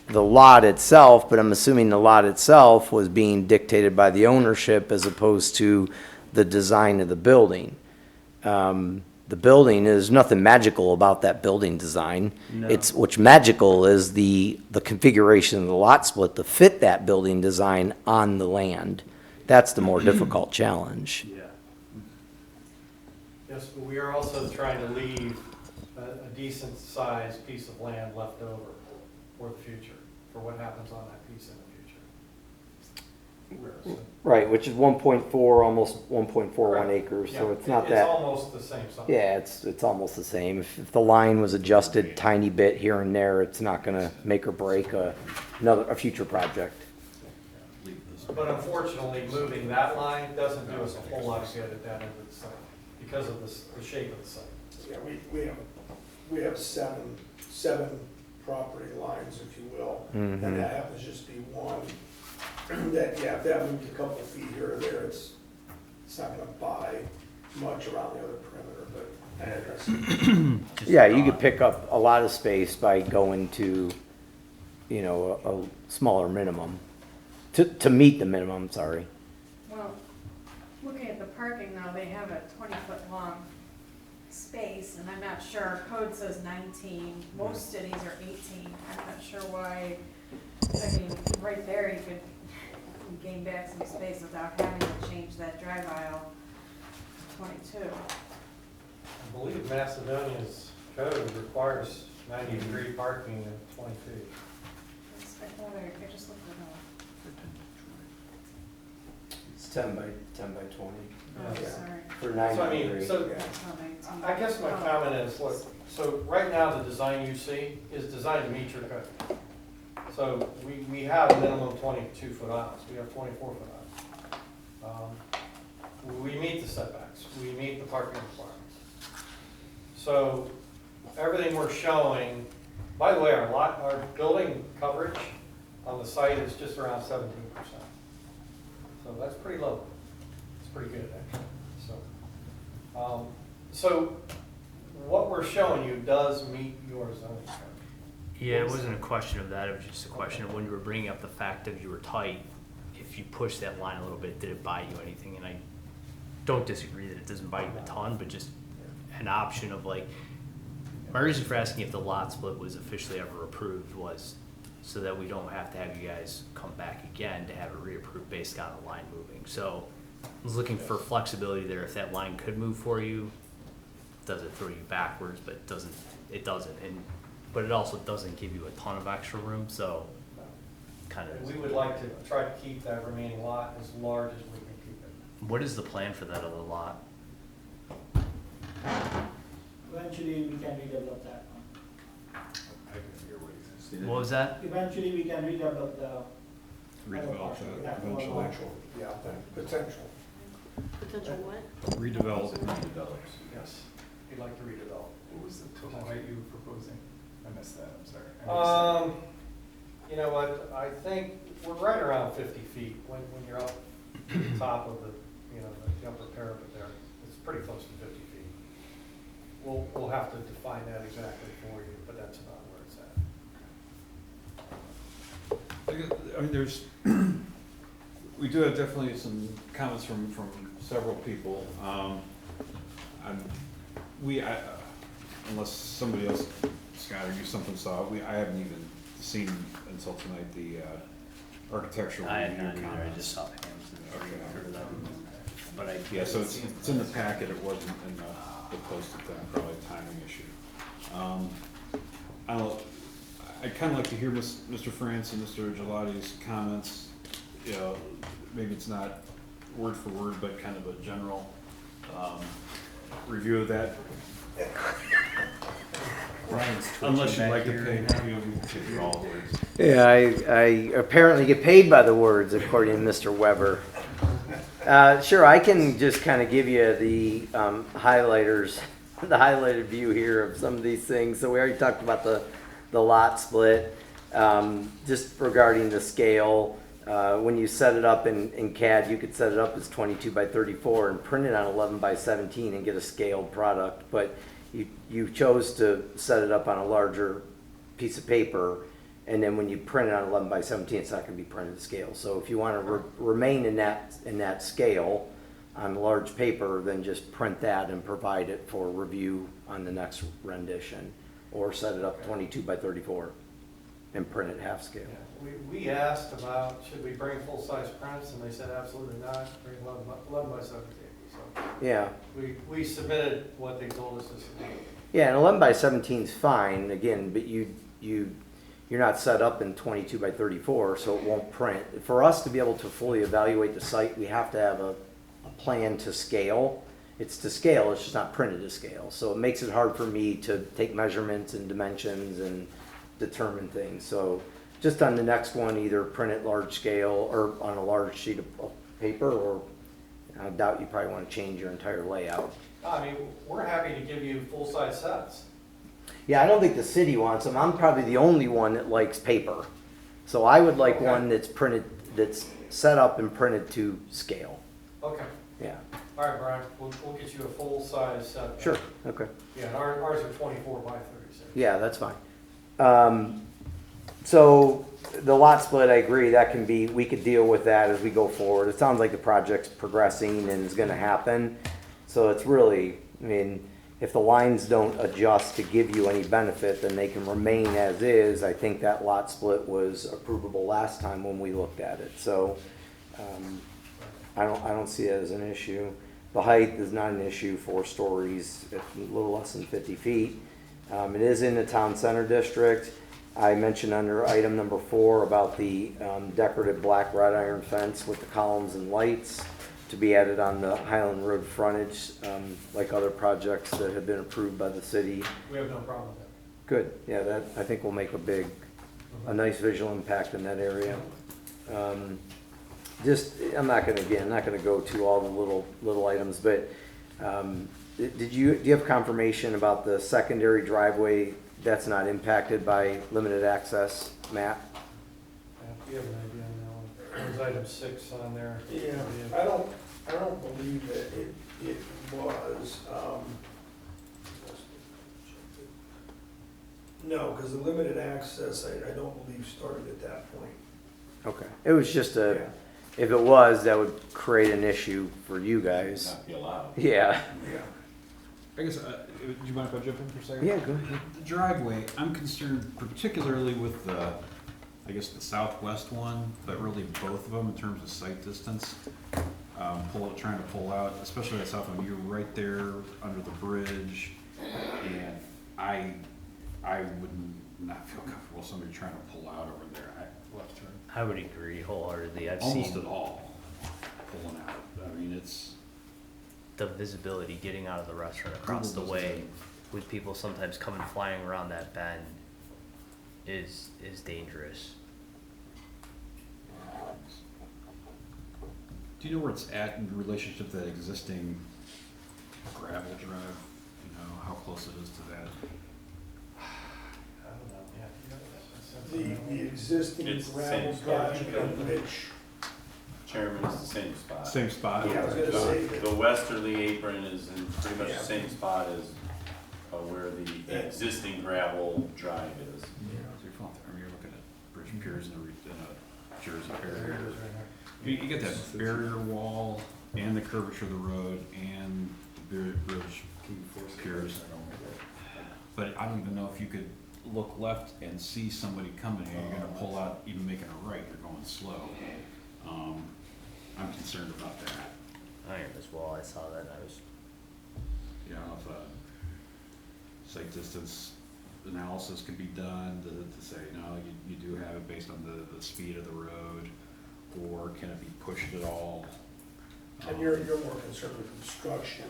Speaker 6: lot itself, but I'm assuming the lot itself was being dictated by the ownership as opposed to the design of the building. The building, is nothing magical about that building design.
Speaker 3: No.
Speaker 6: What's magical is the configuration of the lot split to fit that building design on the land. That's the more difficult challenge.
Speaker 3: Yeah.
Speaker 10: Yes, but we are also trying to leave a decent sized piece of land left over for the future, for what happens on that piece in the future.
Speaker 6: Right, which is 1.4, almost 1.41
Speaker 10: Right.
Speaker 6: acres, so
Speaker 10: Yeah,
Speaker 6: it's not
Speaker 10: It's
Speaker 6: that.
Speaker 10: almost the same size.
Speaker 6: Yeah, it's almost the same. If the line was adjusted tiny bit here and there, it's not gonna make or break a future project.
Speaker 1: Leave this
Speaker 10: But unfortunately, moving that line doesn't do us a whole lot of good at that end of the site because of the shape of the site.
Speaker 9: Yeah, we have seven property lines, if you will, and that happens to just be one. That, yeah, if that moved a couple feet here or there, it's not gonna buy much around the other perimeter, but I address it.
Speaker 6: Yeah, you could pick up a lot of space by going to, you know, a smaller minimum, to meet the minimum, sorry.
Speaker 5: Well, looking at the parking now, they have a 20-foot long space, and I'm not sure, our code says 19, most cities are 18. I'm not sure why, I mean, right there, you could gain back some space without having to change that drive aisle to 22.
Speaker 10: I believe Macedonia's code requires 90-degree parking at 20 feet.
Speaker 5: I thought I just looked it up.
Speaker 6: It's 10 by 20
Speaker 5: Oh,
Speaker 10: Yeah.
Speaker 5: sorry.
Speaker 6: for
Speaker 10: So I
Speaker 6: 90
Speaker 10: mean,
Speaker 6: degree.
Speaker 10: so
Speaker 5: It's not 19.
Speaker 10: I guess my comment is, look, so right now, the design you see is designed to meet your code. So we have minimum 22-foot aisles, we have 24-foot aisles. We meet the setbacks, we meet the parking requirements. So everything we're showing, by the way, our building coverage on the site is just around 17%. So that's pretty low. It's pretty good, actually. So what we're showing you does meet your zoning code.
Speaker 3: Yeah, it wasn't a question of that, it was just a question of when you were bringing up the fact that you were tight, if you push that line a little bit, did it buy you anything? And I don't disagree that it doesn't buy you a ton, but just an option of like, my reason for asking if the lot split was officially ever approved was so that we don't have to have you guys come back again to have it reapproved based on the line moving. So I was looking for flexibility there. If that line could move for you, does it throw you backwards? But it doesn't. But it also doesn't give you a ton of extra room. So kind
Speaker 10: And
Speaker 3: of.
Speaker 10: we would like to try to keep that remaining lot as large as we can keep it.
Speaker 3: What is the plan for that other lot?
Speaker 11: Eventually, we can redevelop that one.
Speaker 8: I can hear what he's saying.
Speaker 3: What was that?
Speaker 11: Eventually, we can redevelop the other
Speaker 1: Redevelop
Speaker 11: parcel. We
Speaker 1: that
Speaker 11: have to
Speaker 1: eventually.
Speaker 11: all-
Speaker 9: Potential, yeah, potential.
Speaker 2: Potential what?
Speaker 1: Redevelop.
Speaker 10: Yes, we'd like to redevelop.
Speaker 8: What was the total height you were proposing? I missed that, I'm sorry. I missed
Speaker 10: You know what, I think we're right around 50 feet when you're up to the top of the, you know, the upper parapet there. It's pretty close to 50 feet. We'll have to define that exactly for you, but that's about where it's at.
Speaker 1: I mean, there's, we do have definitely some comments from several people. Unless somebody else, Scott, or you something saw, I haven't even seen until tonight the architectural
Speaker 3: I had
Speaker 1: review
Speaker 3: not either. I
Speaker 1: comments.
Speaker 3: just saw the hands and
Speaker 1: Okay.
Speaker 3: heard that. But I.
Speaker 1: Yeah, so it's in the packet, it wasn't in the posted thing, probably a timing issue. I'd kind of like to hear Mr. France and Mr. Gelati's comments. You know, maybe it's not word for word, but kind of a general review of that. Unless you'd like to pay all the words.
Speaker 6: Yeah, I apparently get paid by the words, according to Mr. Weber. Sure, I can just kind of give you the highlighters, the highlighted view here of some of these things. So we already talked about the lot split. Just regarding the scale, when you set it up in CAD, you could set it up as 22 by 34 and print it on 11 by 17 and get a scaled product. But you chose to set it up on a larger piece of paper, and then when you print it on 11 by 17, it's not going to be printed to scale. So if you want to remain in that scale on large paper, then just print that and provide it for review on the next rendition, or set it up 22 by 34 and print it half scale.
Speaker 10: Yeah, we asked about, should we bring full-size prints, and they said absolutely not, bring 11 by 17. So
Speaker 6: Yeah.
Speaker 10: we submitted what they told us to submit.
Speaker 6: Yeah, and 11 by 17 is fine, again, but you're not set up in 22 by 34, so it won't print. For us to be able to fully evaluate the site, we have to have a plan to scale. It's to scale, it's just not printed to scale. So it makes it hard for me to take measurements and dimensions and determine things. So just on the next one, either print it large scale or on a large sheet of paper, or I doubt you probably want to change your entire layout.
Speaker 10: I mean, we're happy to give you full-size sets.
Speaker 6: Yeah, I don't think the city wants them. I'm probably the only one that likes paper. So I would like
Speaker 10: Okay.
Speaker 6: one that's printed, that's set up and printed to scale.
Speaker 10: Okay,
Speaker 6: Yeah,
Speaker 10: all right, Brian, we'll get you a full-size set.
Speaker 6: sure, okay.
Speaker 10: Yeah, and ours are 24 by 36.
Speaker 6: Yeah, that's fine. So the lot split, I agree, that can be, we could deal with that as we go forward. It sounds like the project's progressing and is gonna happen. So it's really, I mean, if the lines don't adjust to give you any benefit, then they can remain as is. I think that lot split was approvable last time when we looked at it, so, I don't see it as an issue. The height is not an issue, 4 stories, a little less than 50 feet. It is in the town center district. I mentioned under item number 4 about the decorative black wrought iron fence with the columns and lights to be added on the Highland Road frontage, like other projects that have been approved by the city.
Speaker 10: We have no problem with that.
Speaker 6: Good, yeah, that, I think will make a nice visual impact in that area. Just, I'm not gonna go to all the little items, but, do you have confirmation about the secondary driveway that's not impacted by limited access, Matt?
Speaker 10: Do you have an idea now? There's item 6 on there.
Speaker 9: Yeah, I don't believe that it was, no, because the limited access, I don't believe started at that point.
Speaker 6: Okay, it was just
Speaker 9: Yeah.
Speaker 6: if it was, that would create an issue for you guys.
Speaker 7: Not be allowed.
Speaker 6: Yeah.
Speaker 9: Yeah.
Speaker 1: I guess, do you mind if I jump in for a second?
Speaker 6: Yeah, go ahead.
Speaker 1: The driveway, I'm concerned particularly with the, I guess, the southwest one, but really both of them in terms of sight distance. Trying to pull out, especially that south one, you're right there under the bridge, and I would not feel comfortable somebody trying to pull out over there. Left turn.
Speaker 3: I would agree wholeheartedly. I've
Speaker 1: Almost
Speaker 3: seen
Speaker 1: at all pulling out. I mean, it's.
Speaker 3: the visibility getting out of the restaurant across the way with people sometimes coming flying around that bend is dangerous.
Speaker 1: Do you know where it's at in relationship to that existing gravel drive? You know, how close it is to that?
Speaker 10: I don't know, yeah.
Speaker 9: The existing
Speaker 12: It's the
Speaker 9: gravel
Speaker 12: same
Speaker 9: drive, which,
Speaker 12: Chairman, it's the same spot.
Speaker 1: Same spot?
Speaker 9: Yeah, I was gonna say that.
Speaker 12: The westerly apron is in pretty much
Speaker 9: Yeah.
Speaker 12: the same spot as where the existing gravel drive is.
Speaker 1: So you're falling through, I mean, you're looking at bridge piers and a Jersey barrier. You get that barrier wall and the curvature of the road and the bridge piers. But I don't even know if you could look left and see somebody coming here, you're gonna pull out, even making a right, you're going slow. I'm concerned about that.
Speaker 3: I am as well. I saw that. I was.
Speaker 1: You know, if sight distance analysis can be done to say, no, you do have it based on the speed of the road, or can it be pushed at all?
Speaker 9: And you're more concerned with construction,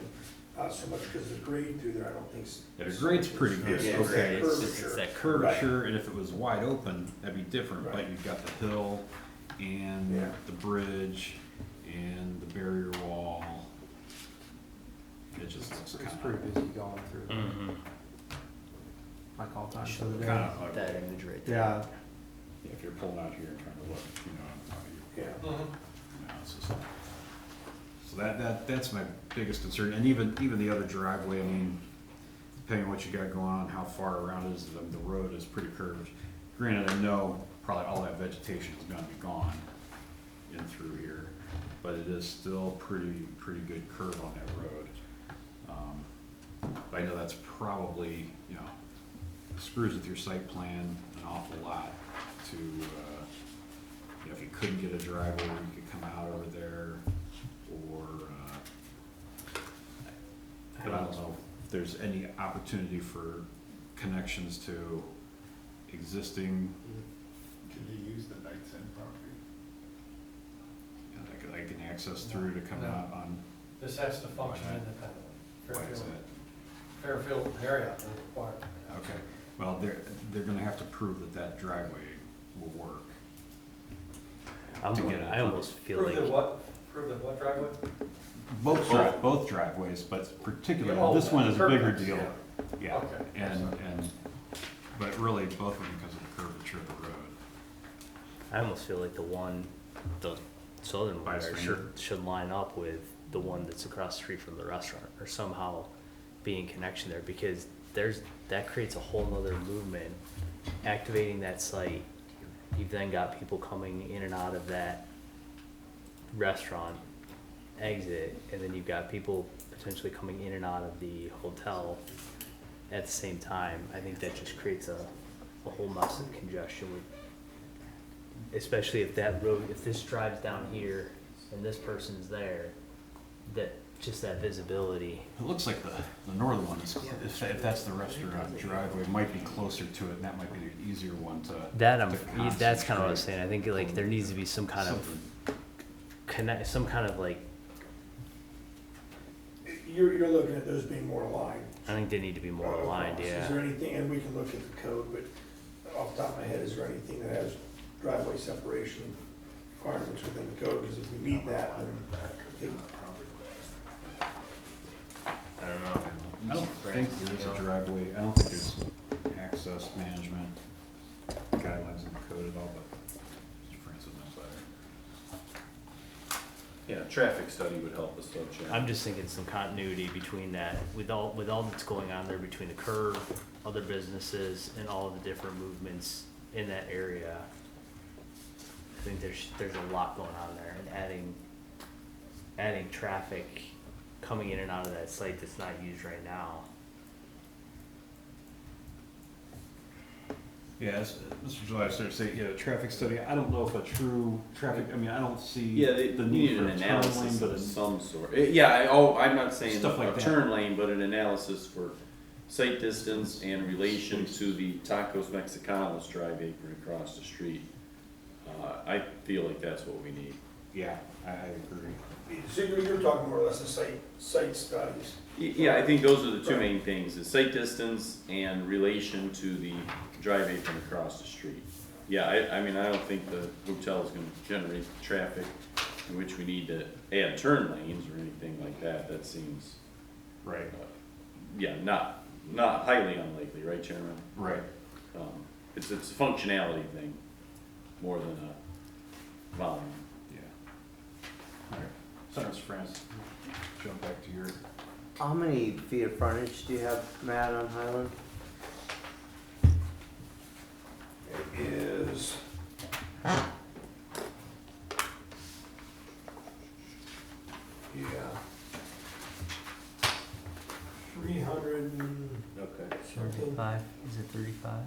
Speaker 9: not so much because the grade through there, I don't think.
Speaker 1: Yeah, the grade's pretty good,
Speaker 9: Yeah,
Speaker 1: okay.
Speaker 3: It's that
Speaker 1: Curvature, and if it was wide open, that'd be different, but you've got the hill and
Speaker 9: Yeah.
Speaker 1: the bridge and the barrier wall. It just looks
Speaker 4: It's
Speaker 1: kind
Speaker 4: pretty
Speaker 1: of,
Speaker 4: busy going through,
Speaker 3: Mm-hmm.
Speaker 4: like all times of the day.
Speaker 1: kind of like,
Speaker 3: That image right there.
Speaker 4: Yeah,
Speaker 1: if you're pulling out here and trying to look, you know, how you,
Speaker 9: Yeah.
Speaker 10: Mhm.
Speaker 1: you know, it's just, so that's my biggest concern, and even the other driveway, I mean, depending on what you got going on, how far around it is, the road is pretty curved. Granted, I know probably all that vegetation is gonna be gone in through here, but it is still pretty good curve on that road. But I know that's probably, you know, screws with your site plan an awful lot to, you know, if you couldn't get a driveway, you could come out over there, or, but I don't know if there's any opportunity for connections to existing,
Speaker 8: Could you use the Knights End property?
Speaker 1: you know, that I can access through to come
Speaker 10: No.
Speaker 1: out on,
Speaker 10: This has to function
Speaker 1: Why not?
Speaker 10: independently.
Speaker 1: why is
Speaker 10: Fairfield,
Speaker 1: that?
Speaker 10: Fairfield area will require.
Speaker 1: Okay, well, they're gonna have to prove that driveway will work.
Speaker 3: I'm,
Speaker 1: To get it.
Speaker 3: I almost feel
Speaker 10: Prove
Speaker 3: like.
Speaker 10: the what, prove the what driveway?
Speaker 1: Both driveways, but particularly,
Speaker 10: Oh,
Speaker 1: this one is a
Speaker 10: curb
Speaker 1: bigger
Speaker 10: cuts,
Speaker 1: deal.
Speaker 10: yeah.
Speaker 1: Yeah,
Speaker 10: Okay.
Speaker 1: and, but really both of them because of the curvature of the road.
Speaker 3: I almost feel like the southern one there
Speaker 1: Bystander.
Speaker 3: should line up with the one that's across the street from the restaurant, or somehow be in connection there, because that creates a whole nother movement. Activating that site, you've then got people coming in and out of that restaurant exit, and then you've got people potentially coming in and out of the hotel at the same time. I think that just creates a whole mess of congestion with, especially if that road, if this drives down here and this person's there, that, just that visibility.
Speaker 1: It looks like the northern one is, if that's the restaurant driveway, might be closer to it, and that might be the easier one to.
Speaker 3: That's kind of what I was
Speaker 1: concentrate.
Speaker 3: saying. I think like there needs to be some kind of
Speaker 1: Something.
Speaker 3: some kind of like,
Speaker 9: You're looking at those being more aligned.
Speaker 3: I think they need to be more aligned,
Speaker 9: Is
Speaker 3: yeah.
Speaker 9: there anything, and we can look at the code, but off the top of my head, is there anything that has driveway separation requirements within the code? Because if we meet that, then
Speaker 3: I don't know.
Speaker 1: I don't think there's a driveway, I don't think there's access management guidelines in the code at all, but Mr. Francis knows better.
Speaker 12: Yeah, traffic study would help us though, Chairman.
Speaker 3: I'm just thinking some continuity between that, with all that's going on there between the curve, other businesses, and all of the different movements in that area. I think there's a lot going on there, and adding traffic coming in and out of that site that's not used right now.
Speaker 1: Yeah, as Mr. July started saying, yeah, traffic study, I don't know if a true traffic, I mean, I don't see
Speaker 12: Yeah, they
Speaker 1: the
Speaker 12: need
Speaker 1: need for
Speaker 12: an
Speaker 1: a turn lane,
Speaker 12: analysis
Speaker 1: but
Speaker 12: of
Speaker 1: it's
Speaker 12: some sort. I'm not saying
Speaker 1: Stuff like
Speaker 12: a
Speaker 1: that.
Speaker 12: turn lane, but an analysis for site distance and relation to the Tacos Mexicanos drive apron across the street. I feel like that's what we need.
Speaker 1: yeah, I agree.
Speaker 9: so you're talking more or less the site studies.
Speaker 12: Yeah, I think those are the two main things, the site distance and relation to the drive apron across the street. Yeah, I mean, I don't think the hotel is gonna generate traffic in which we need to add turn lanes or anything like that. That seems,
Speaker 1: Right,
Speaker 12: yeah, not highly unlikely, right, Chairman?
Speaker 1: right.
Speaker 12: It's a functionality thing more than a volume.
Speaker 1: Yeah. All right, so Mr. Francis, jump back to your,
Speaker 6: How many feet of frontage do you have, Matt, on Highland?
Speaker 9: It is. Yeah. 300 and
Speaker 12: Okay.
Speaker 9: something,
Speaker 3: 35, is it 35?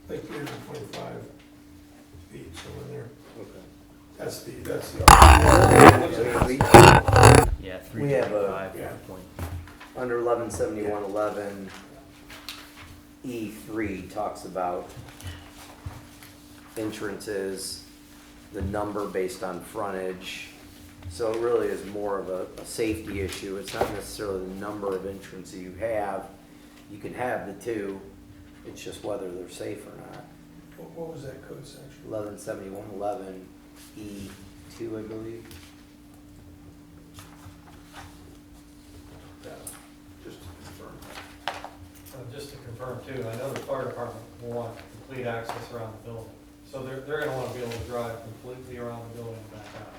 Speaker 9: like 325 feet, somewhere there.
Speaker 12: Okay.
Speaker 9: That's the.
Speaker 3: Yeah,
Speaker 6: We have a-
Speaker 3: 335
Speaker 9: yeah.
Speaker 3: point.
Speaker 6: Under 117111, E3 talks about entrances, the number based on frontage. So it really is more of a safety issue. It's not necessarily the number of entrances you have. You can have the two, it's just whether they're safe or not.
Speaker 9: What was that code section?
Speaker 6: 117111 E2, I believe.
Speaker 9: Yeah, just to confirm.
Speaker 10: Just to confirm too, I know the fire department will want complete access around the building. So they're gonna wanna be able to drive completely around the building and back out.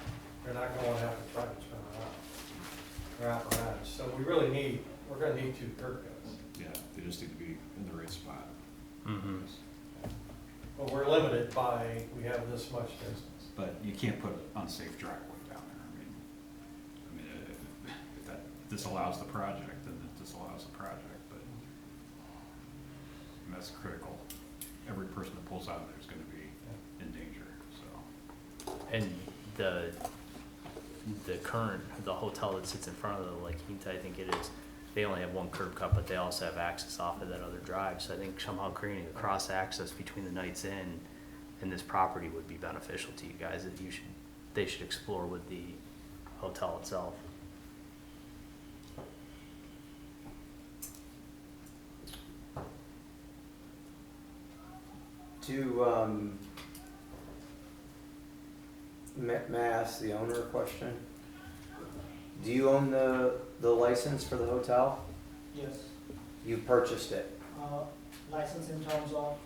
Speaker 10: They're not gonna wanna have to try to turn around. Or apparatus. So we're gonna need two curb cuts.
Speaker 1: yeah, they just need to be in the right spot.
Speaker 3: Mm-hmm.
Speaker 10: But we're limited by, we have this much distance.
Speaker 1: But you can't put an unsafe driveway down there, I mean, if that disallows the project, then it disallows the project, but and that's critical. Every person that pulls out of there is gonna be in danger, so.
Speaker 3: And the hotel that sits in front of the La Quinta, I think it is, they only have one curb cut, but they also have access off of that other drive. So I think somehow creating a cross access between the Knights Inn and this property would be beneficial to you guys, that they should explore with the hotel itself.
Speaker 6: To, may I ask the owner a question? Do you own the license for the hotel?
Speaker 11: Yes.
Speaker 6: You purchased it?
Speaker 11: License in terms of,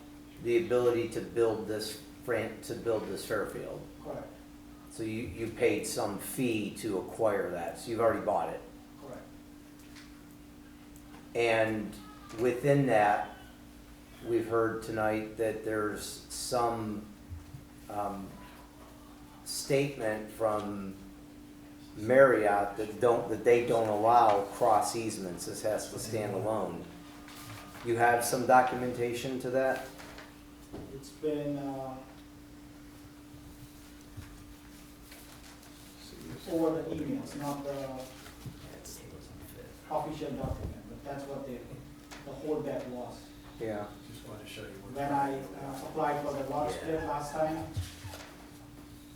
Speaker 6: The ability to build this Fairfield?
Speaker 11: correct,
Speaker 6: So you paid some fee to acquire that, so you've already bought it?
Speaker 11: correct.
Speaker 6: And within that, we've heard tonight that there's some statement from Marriott that they don't allow cross easements, this has to stand alone. You have some documentation to that?
Speaker 11: It's been, over the emails, not the official document, but that's what the holdback was.
Speaker 6: Yeah.
Speaker 4: Just wanted to show you.
Speaker 11: When I applied for the lot split last time,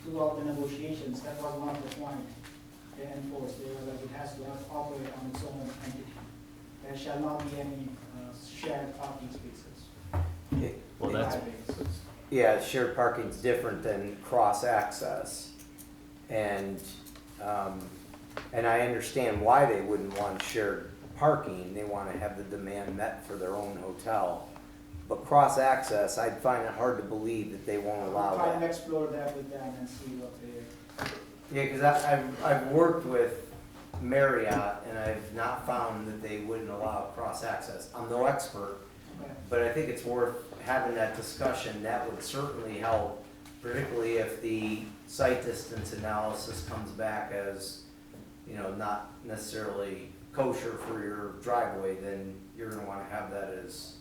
Speaker 11: throughout the negotiations, that was one of the points they enforced. They were like, it has to operate on its own entity. There shall not be any shared parking spaces.
Speaker 3: Well,
Speaker 11: in
Speaker 3: that's,
Speaker 11: highways.
Speaker 6: Yeah, shared parking's different than cross-access. And I understand why they wouldn't want shared parking. They want to have the demand met for their own hotel. But cross-access, I'd find it hard to believe that they won't allow
Speaker 11: Try and
Speaker 6: that.
Speaker 11: explore that with them and see what they.
Speaker 6: Yeah, because I've worked with Marriott and I've not found that they wouldn't allow cross-access. I'm no expert, but I think it's worth having that discussion. That would certainly help, particularly if the site distance analysis comes back as, you know, not necessarily kosher for your driveway, then you're gonna wanna have that as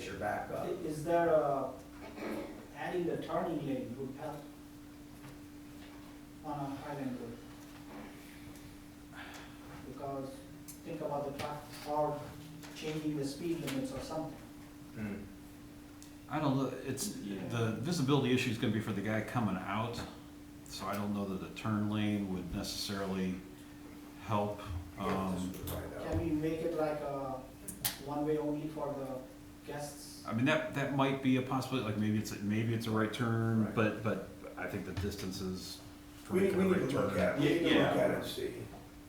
Speaker 6: your backup.
Speaker 11: Is there adding the turning lane would help on a Highland Road? Because think about the traffic, or changing the speed limits or something.
Speaker 6: Hmm.
Speaker 1: I don't know, the visibility issue is gonna be for the guy coming out, so I don't know that the turn lane would necessarily help.
Speaker 11: Can we make it like a one-way only for the guests?
Speaker 1: I mean, that might be a possibility, like maybe it's a right turn,
Speaker 9: Right.
Speaker 1: but I think the distances for
Speaker 9: We
Speaker 1: making a
Speaker 9: need
Speaker 1: right
Speaker 9: to look
Speaker 1: turn.
Speaker 9: at it, we need to
Speaker 12: Yeah.
Speaker 9: look at it and see.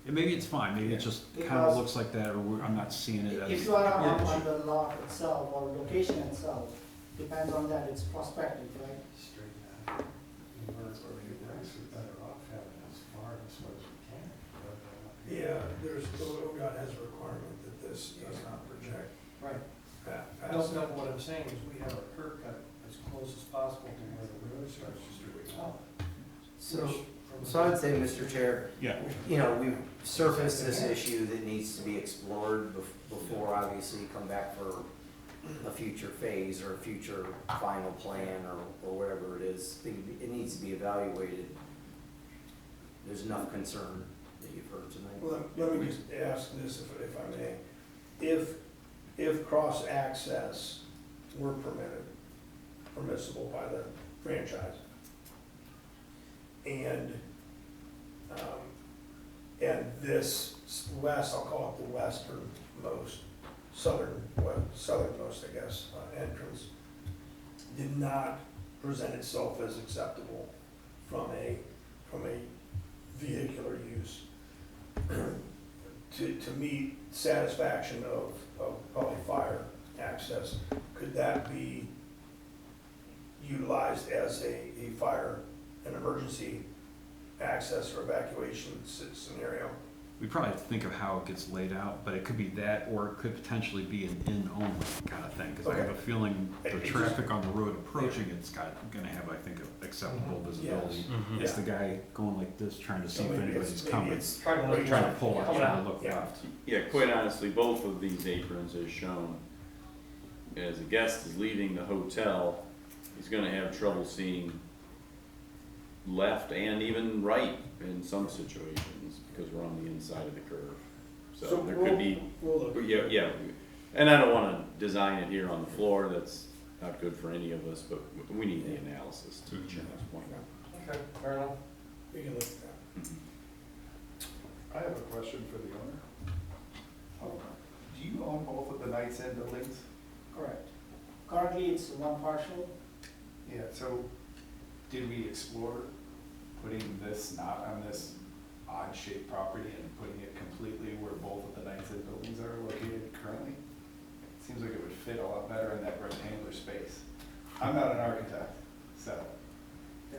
Speaker 1: And maybe it's fine, maybe it just kinda
Speaker 11: Because-
Speaker 1: looks like that, or I'm not seeing it as.
Speaker 11: If you are on the lot itself or location itself, depends on that, it's prospective, right?
Speaker 4: Straighten that out. We're better off having as far as we can.
Speaker 9: Yeah, ODOT has a requirement that this does not project
Speaker 10: Right.
Speaker 9: past.
Speaker 10: No, what I'm saying is we have a curb cut as close as possible to where the road starts to straighten out.
Speaker 6: So I'd say, Mr. Chair,
Speaker 1: Yeah,
Speaker 6: you know, we've surfaced this issue that needs to be explored before obviously you come back for a future phase or a future final plan or whatever it is. It needs to be evaluated. There's enough concern that you've heard tonight.
Speaker 9: Well, let me just ask this, if I may. If cross-access were permissible by the franchise, and this west, I'll call it the westernmost, southernmost, I guess, entrance, did not present itself as acceptable from a vehicular use to meet satisfaction of probably fire access, could that be utilized as an emergency access or evacuation scenario?
Speaker 1: we probably have to think of how it gets laid out, but it could be that, or it could potentially be an in-only kind of thing, because I have a feeling the
Speaker 9: It just-
Speaker 1: traffic on the road approaching it's gonna have, I think, acceptable visibility. It's the guy going like this, trying to see if anybody's coming,
Speaker 10: Trying to
Speaker 1: trying to pull out,
Speaker 10: Yeah.
Speaker 1: trying to look
Speaker 9: Yeah.
Speaker 1: left.
Speaker 12: Yeah, quite honestly, both of these aprons as shown, as a guest is leaving the hotel, he's gonna have trouble seeing left and even right in some situations, because we're on the inside of the curve. So there could be,
Speaker 9: We'll look.
Speaker 12: yeah, and I don't wanna design it here on the floor, that's not good for any of us, but we need the analysis to Jim's point.
Speaker 10: Okay, fair enough.
Speaker 9: We can look at that.
Speaker 8: I have a question for the owner. Do you own both of the Knights End buildings?
Speaker 11: Correct. Currently, it's one parcel.
Speaker 8: Yeah, so did we explore putting this not on this odd shaped property and putting it completely where both of the Knights Inn buildings are located currently? Seems like it would fit a lot better in that rectangular space. I'm not an architect, so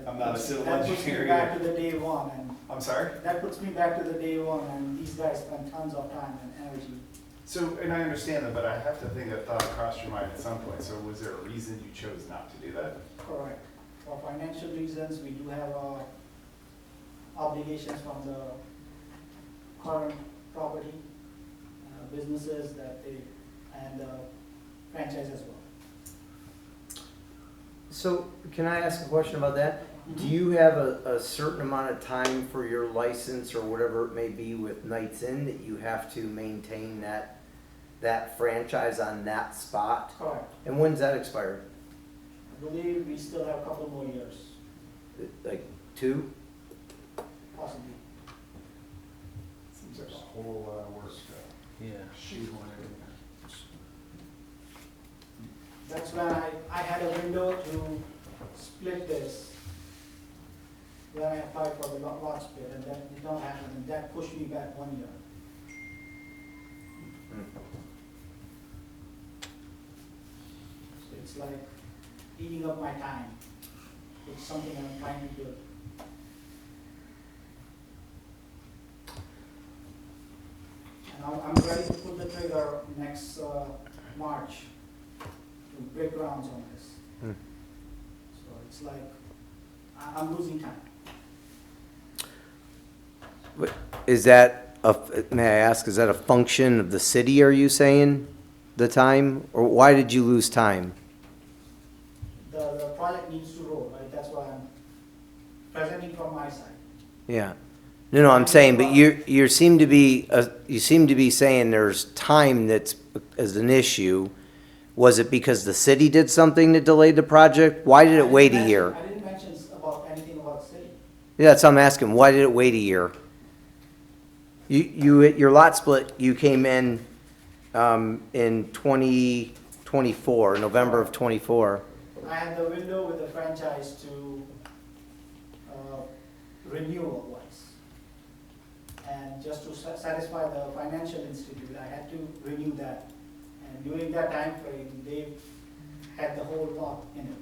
Speaker 8: I'm not a civil
Speaker 11: That puts me
Speaker 8: engineer
Speaker 11: back
Speaker 8: either.
Speaker 11: to the day one, and
Speaker 8: I'm sorry?
Speaker 11: that puts me back to the day one, and these guys spend tons of time and energy.
Speaker 8: So, and I understand that, but I have to think that thought crossed your mind at some point. So was there a reason you chose not to do that?
Speaker 11: Correct. For financial reasons, we do have obligations from the current property, businesses that they, and franchise as well.
Speaker 6: So can I ask a question about that? Do you have a certain amount of time for your license or whatever it may be with Knights Inn that you have to maintain that franchise on that spot?
Speaker 11: Correct.
Speaker 6: And when's that expired?
Speaker 11: I believe we still have a couple more years,
Speaker 6: Like 2?
Speaker 11: possibly.
Speaker 8: Seems like a whole lot of work to
Speaker 3: Yeah.
Speaker 8: shoehorn it in there.
Speaker 11: That's when I had a window to split this. When I applied for the lot split, and that did not happen, and that pushed me back 1 year. So it's like eating up my time. It's something I'm trying to do. And I'm ready to pull the trigger next March to break grounds on this. So it's like, I'm losing time.
Speaker 6: Is that, may I ask, is that a function of the city, are you saying, the time? Or why did you lose time?
Speaker 11: The project needs to roll, right? That's why I'm presenting from my side.
Speaker 6: Yeah. No, I'm saying, but you seem to be saying there's time that's as an issue. Was it because the city did something that delayed the project? Why did it wait a year?
Speaker 11: I didn't mention about anything about city.
Speaker 6: Yeah, that's what I'm asking. Why did it wait a year? Your lot split, you came in 2024, November of 24.
Speaker 11: I had the window with the franchise to renewal wise. And just to satisfy the financial institute, I had to renew that. And during that time frame, they had the whole lot in it.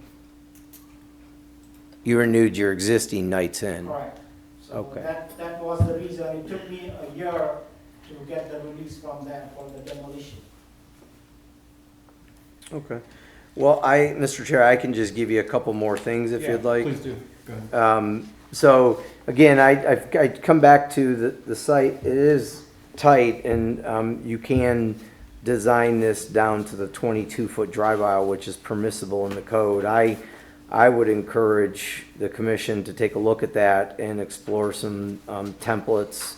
Speaker 6: You renewed your existing Knights Inn.
Speaker 11: Correct. So
Speaker 6: Okay.
Speaker 11: that was the reason. It took me a year to get the release from them for the demolition.
Speaker 6: Okay. Well, Mr. Chair, I can just give you a couple more things if you'd like.
Speaker 1: Please do, go ahead.
Speaker 6: So again, I'd come back to the site. It is tight, and you can design this down to the 22-foot drive aisle, which is permissible in the code. I would encourage the commission to take a look at that and explore some templates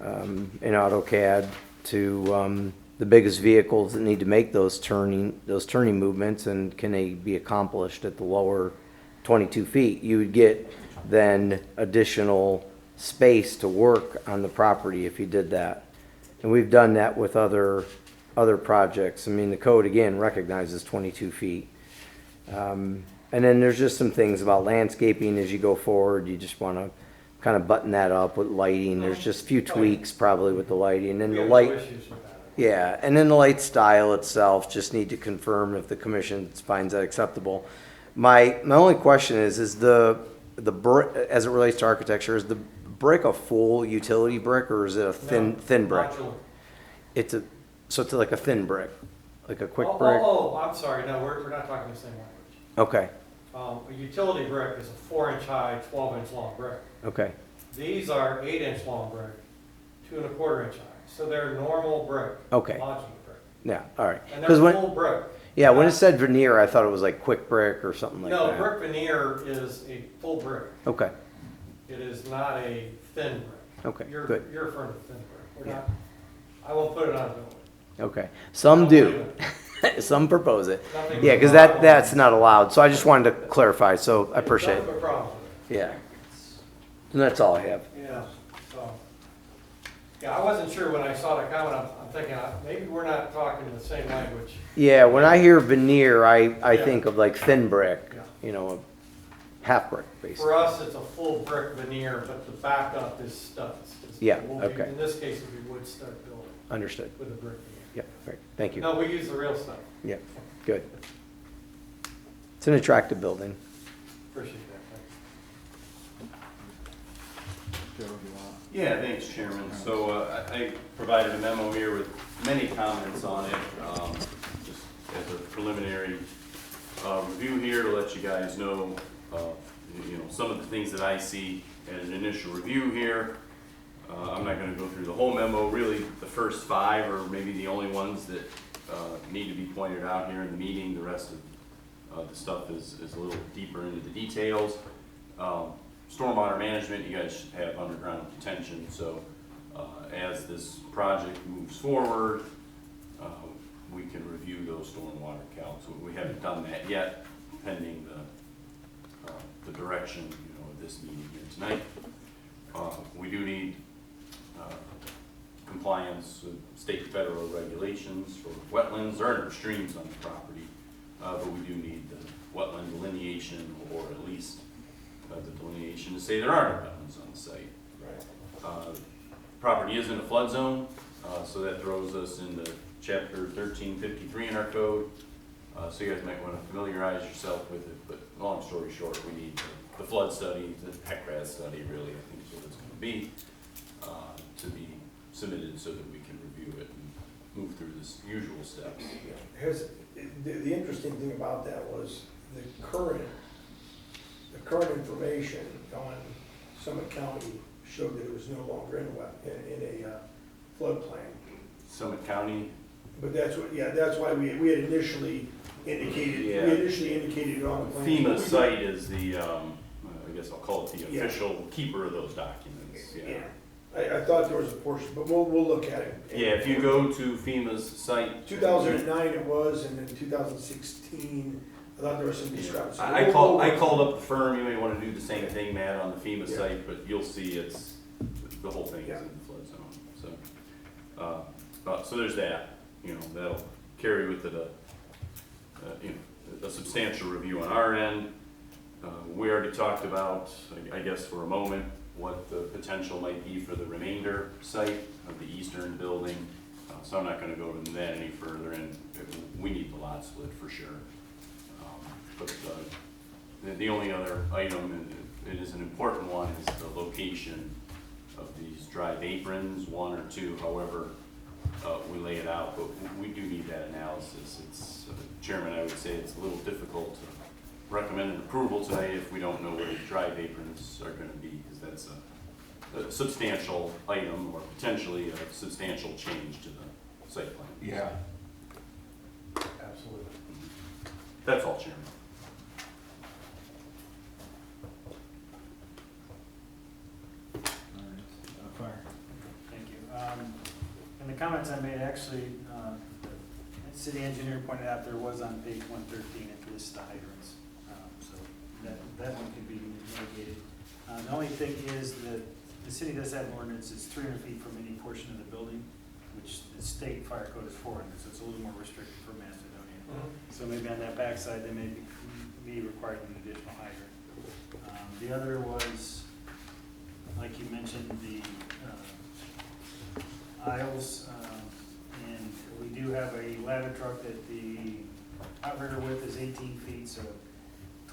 Speaker 6: in AutoCAD to the biggest vehicles that need to make those turning movements, and can they be accomplished at the lower 22 feet. You would get then additional space to work on the property if you did that. And we've done that with other projects. I mean, the code again recognizes 22 feet. And then there's just some things about landscaping as you go forward. You just want to kind of button that up with lighting. There's just a few tweaks probably with the lighting. And then
Speaker 10: We
Speaker 6: the
Speaker 10: have
Speaker 6: light,
Speaker 10: no issues with that.
Speaker 6: yeah, and then the light style itself, just need to confirm if the commission finds that acceptable. My only question is the as it relates to architecture, is the brick a full utility brick or is it a thin brick?
Speaker 10: Modular.
Speaker 6: So it's like a thin brick, like a quick
Speaker 10: Oh,
Speaker 6: brick?
Speaker 10: Oh, I'm sorry, no, we're not talking the same language.
Speaker 6: Okay,
Speaker 10: A utility brick is a 4-inch high, 12-inch long brick.
Speaker 6: okay,
Speaker 10: These are 8-inch long brick, 2 1/4 inch high. So they're normal brick.
Speaker 6: Okay.
Speaker 10: Modular brick.
Speaker 6: yeah, all right.
Speaker 10: And
Speaker 6: 'Cause
Speaker 10: they're
Speaker 6: when,
Speaker 10: full brick.
Speaker 6: yeah, when it said veneer, I thought it was like quick brick or something like
Speaker 10: No,
Speaker 6: that.
Speaker 10: brick veneer is a full brick.
Speaker 6: Okay,
Speaker 10: It is not a thin brick.
Speaker 6: okay,
Speaker 10: You're
Speaker 6: good,
Speaker 10: referring to thin brick. We're
Speaker 6: Yeah.
Speaker 10: not, I won't put it on a building.
Speaker 6: okay. Some
Speaker 10: Don't
Speaker 6: do,
Speaker 10: believe it.
Speaker 6: some propose it.
Speaker 10: Nothing
Speaker 6: Yeah, because
Speaker 10: but
Speaker 6: that's not allowed, so I just wanted to clarify, so I appreciate
Speaker 10: Nothing
Speaker 6: it.
Speaker 10: but problems with
Speaker 6: Yeah. And that's all I have.
Speaker 10: it. Yeah, so. Yeah, I wasn't sure when I saw that comment, I'm thinking, maybe we're not talking the same language.
Speaker 6: Yeah, when I hear veneer, I
Speaker 10: Yeah.
Speaker 6: think of like thin brick,
Speaker 10: Yeah.
Speaker 6: you know, half brick, basically.
Speaker 10: For us, it's a full brick veneer, but the backup is studs.
Speaker 6: Yeah,
Speaker 10: We'll be-
Speaker 6: okay.
Speaker 10: In this case, it'll be wood stud building
Speaker 6: Understood.
Speaker 10: with a brick veneer.
Speaker 6: Yeah, right, thank you.
Speaker 10: No, we use the real stuff.
Speaker 6: Yeah, good. It's an attractive building.
Speaker 10: Appreciate that.
Speaker 1: Joe, do you want?
Speaker 12: Yeah, thanks, Chairman. So I provided a memo here with many comments on it, just as a preliminary review here to let you guys know, some of the things that I see as an initial review here. I'm not going to go through the whole memo. Really, the first 5 are maybe the only ones that need to be pointed out here in the meeting. The rest of the stuff is a little deeper into the details. Stormwater management, you guys should have underground detention, so as this project moves forward, we can review those stormwater counts. We haven't done that yet, pending the direction, of this meeting here tonight. We do need compliance with state and federal regulations for wetlands. There are no streams on the property, but we do need the wetland delineation, or at least the delineation to say there are no wetlands on the site.
Speaker 9: Right.
Speaker 12: Property is in a flood zone, so that throws us into chapter 1353 in our code. So you guys might want to familiarize yourself with it, but long story short, we need the flood study, the HECRAS study really, I think is what it's going to be submitted so that we can review it and move through the usual steps.
Speaker 9: The interesting thing about that was the current information on Summit County showed that it was no longer in a floodplain.
Speaker 12: Summit County,
Speaker 9: But that's why we had initially indicated,
Speaker 12: Yeah.
Speaker 9: we initially indicated it on the plan.
Speaker 12: FEMA site is the, I guess I'll call it the
Speaker 9: Yeah.
Speaker 12: official keeper of those documents,
Speaker 9: Yeah, I thought there was a portion, but we'll look at it.
Speaker 12: Yeah, if you go to FEMA's site.
Speaker 9: 2009 it was, and then 2016, I thought there was some discrepancy.
Speaker 12: I called up the firm, you may wanna do the same thing, Matt, on the FEMA
Speaker 9: Yeah.
Speaker 12: site, but you'll see the whole thing is
Speaker 9: Yeah.
Speaker 12: in the flood zone, so. So there's that, that'll carry with it a substantial review on our end. We already talked about, I guess for a moment, what the potential might be for the remainder site of the eastern building. So I'm not gonna go into that any further, and we need the lot split for sure. But the only other item, and it is an important one, is the location of these drive aprons, 1 or 2, however we lay it out, but we do need that analysis. It's, Chairman, I would say it's a little difficult to recommend an approval tonight if we don't know where the drive aprons are gonna be, because that's a substantial item, or potentially a substantial change to the site plan.
Speaker 8: Yeah.
Speaker 10: Absolutely.
Speaker 12: That's all, Chairman.
Speaker 1: Fire.
Speaker 13: Thank you. In the comments I made, actually, the city engineer pointed out there was on page 113, it lists the hydrants. So that one could be mitigated. The only thing is that the city does have an ordinance, it's 300 feet from any portion of the building, which the state fire code is 400, so it's a little more restricted for Macedonia. So maybe on that backside, they may be required an additional hydrant. The other was, like you mentioned, the aisles, and we do have a ladder truck that the outrigger width is 18 feet, so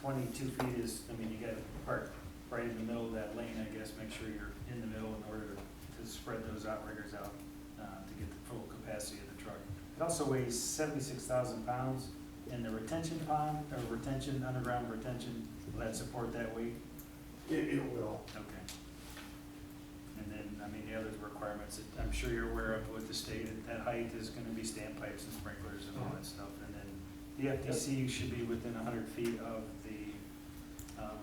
Speaker 13: 22 feet is, you gotta park right in the middle of that lane, I guess, make sure you're in the middle in order to spread those outriggers out to get the full capacity of the truck. It also weighs 76,000 pounds, and the retention pond, or underground retention, will that support that weight?
Speaker 9: It will.
Speaker 13: Okay. And then, the other requirements that I'm sure you're aware of with the state, that height is gonna be standpipes and sprinklers and all that stuff. And then the FDC should be within 100 feet of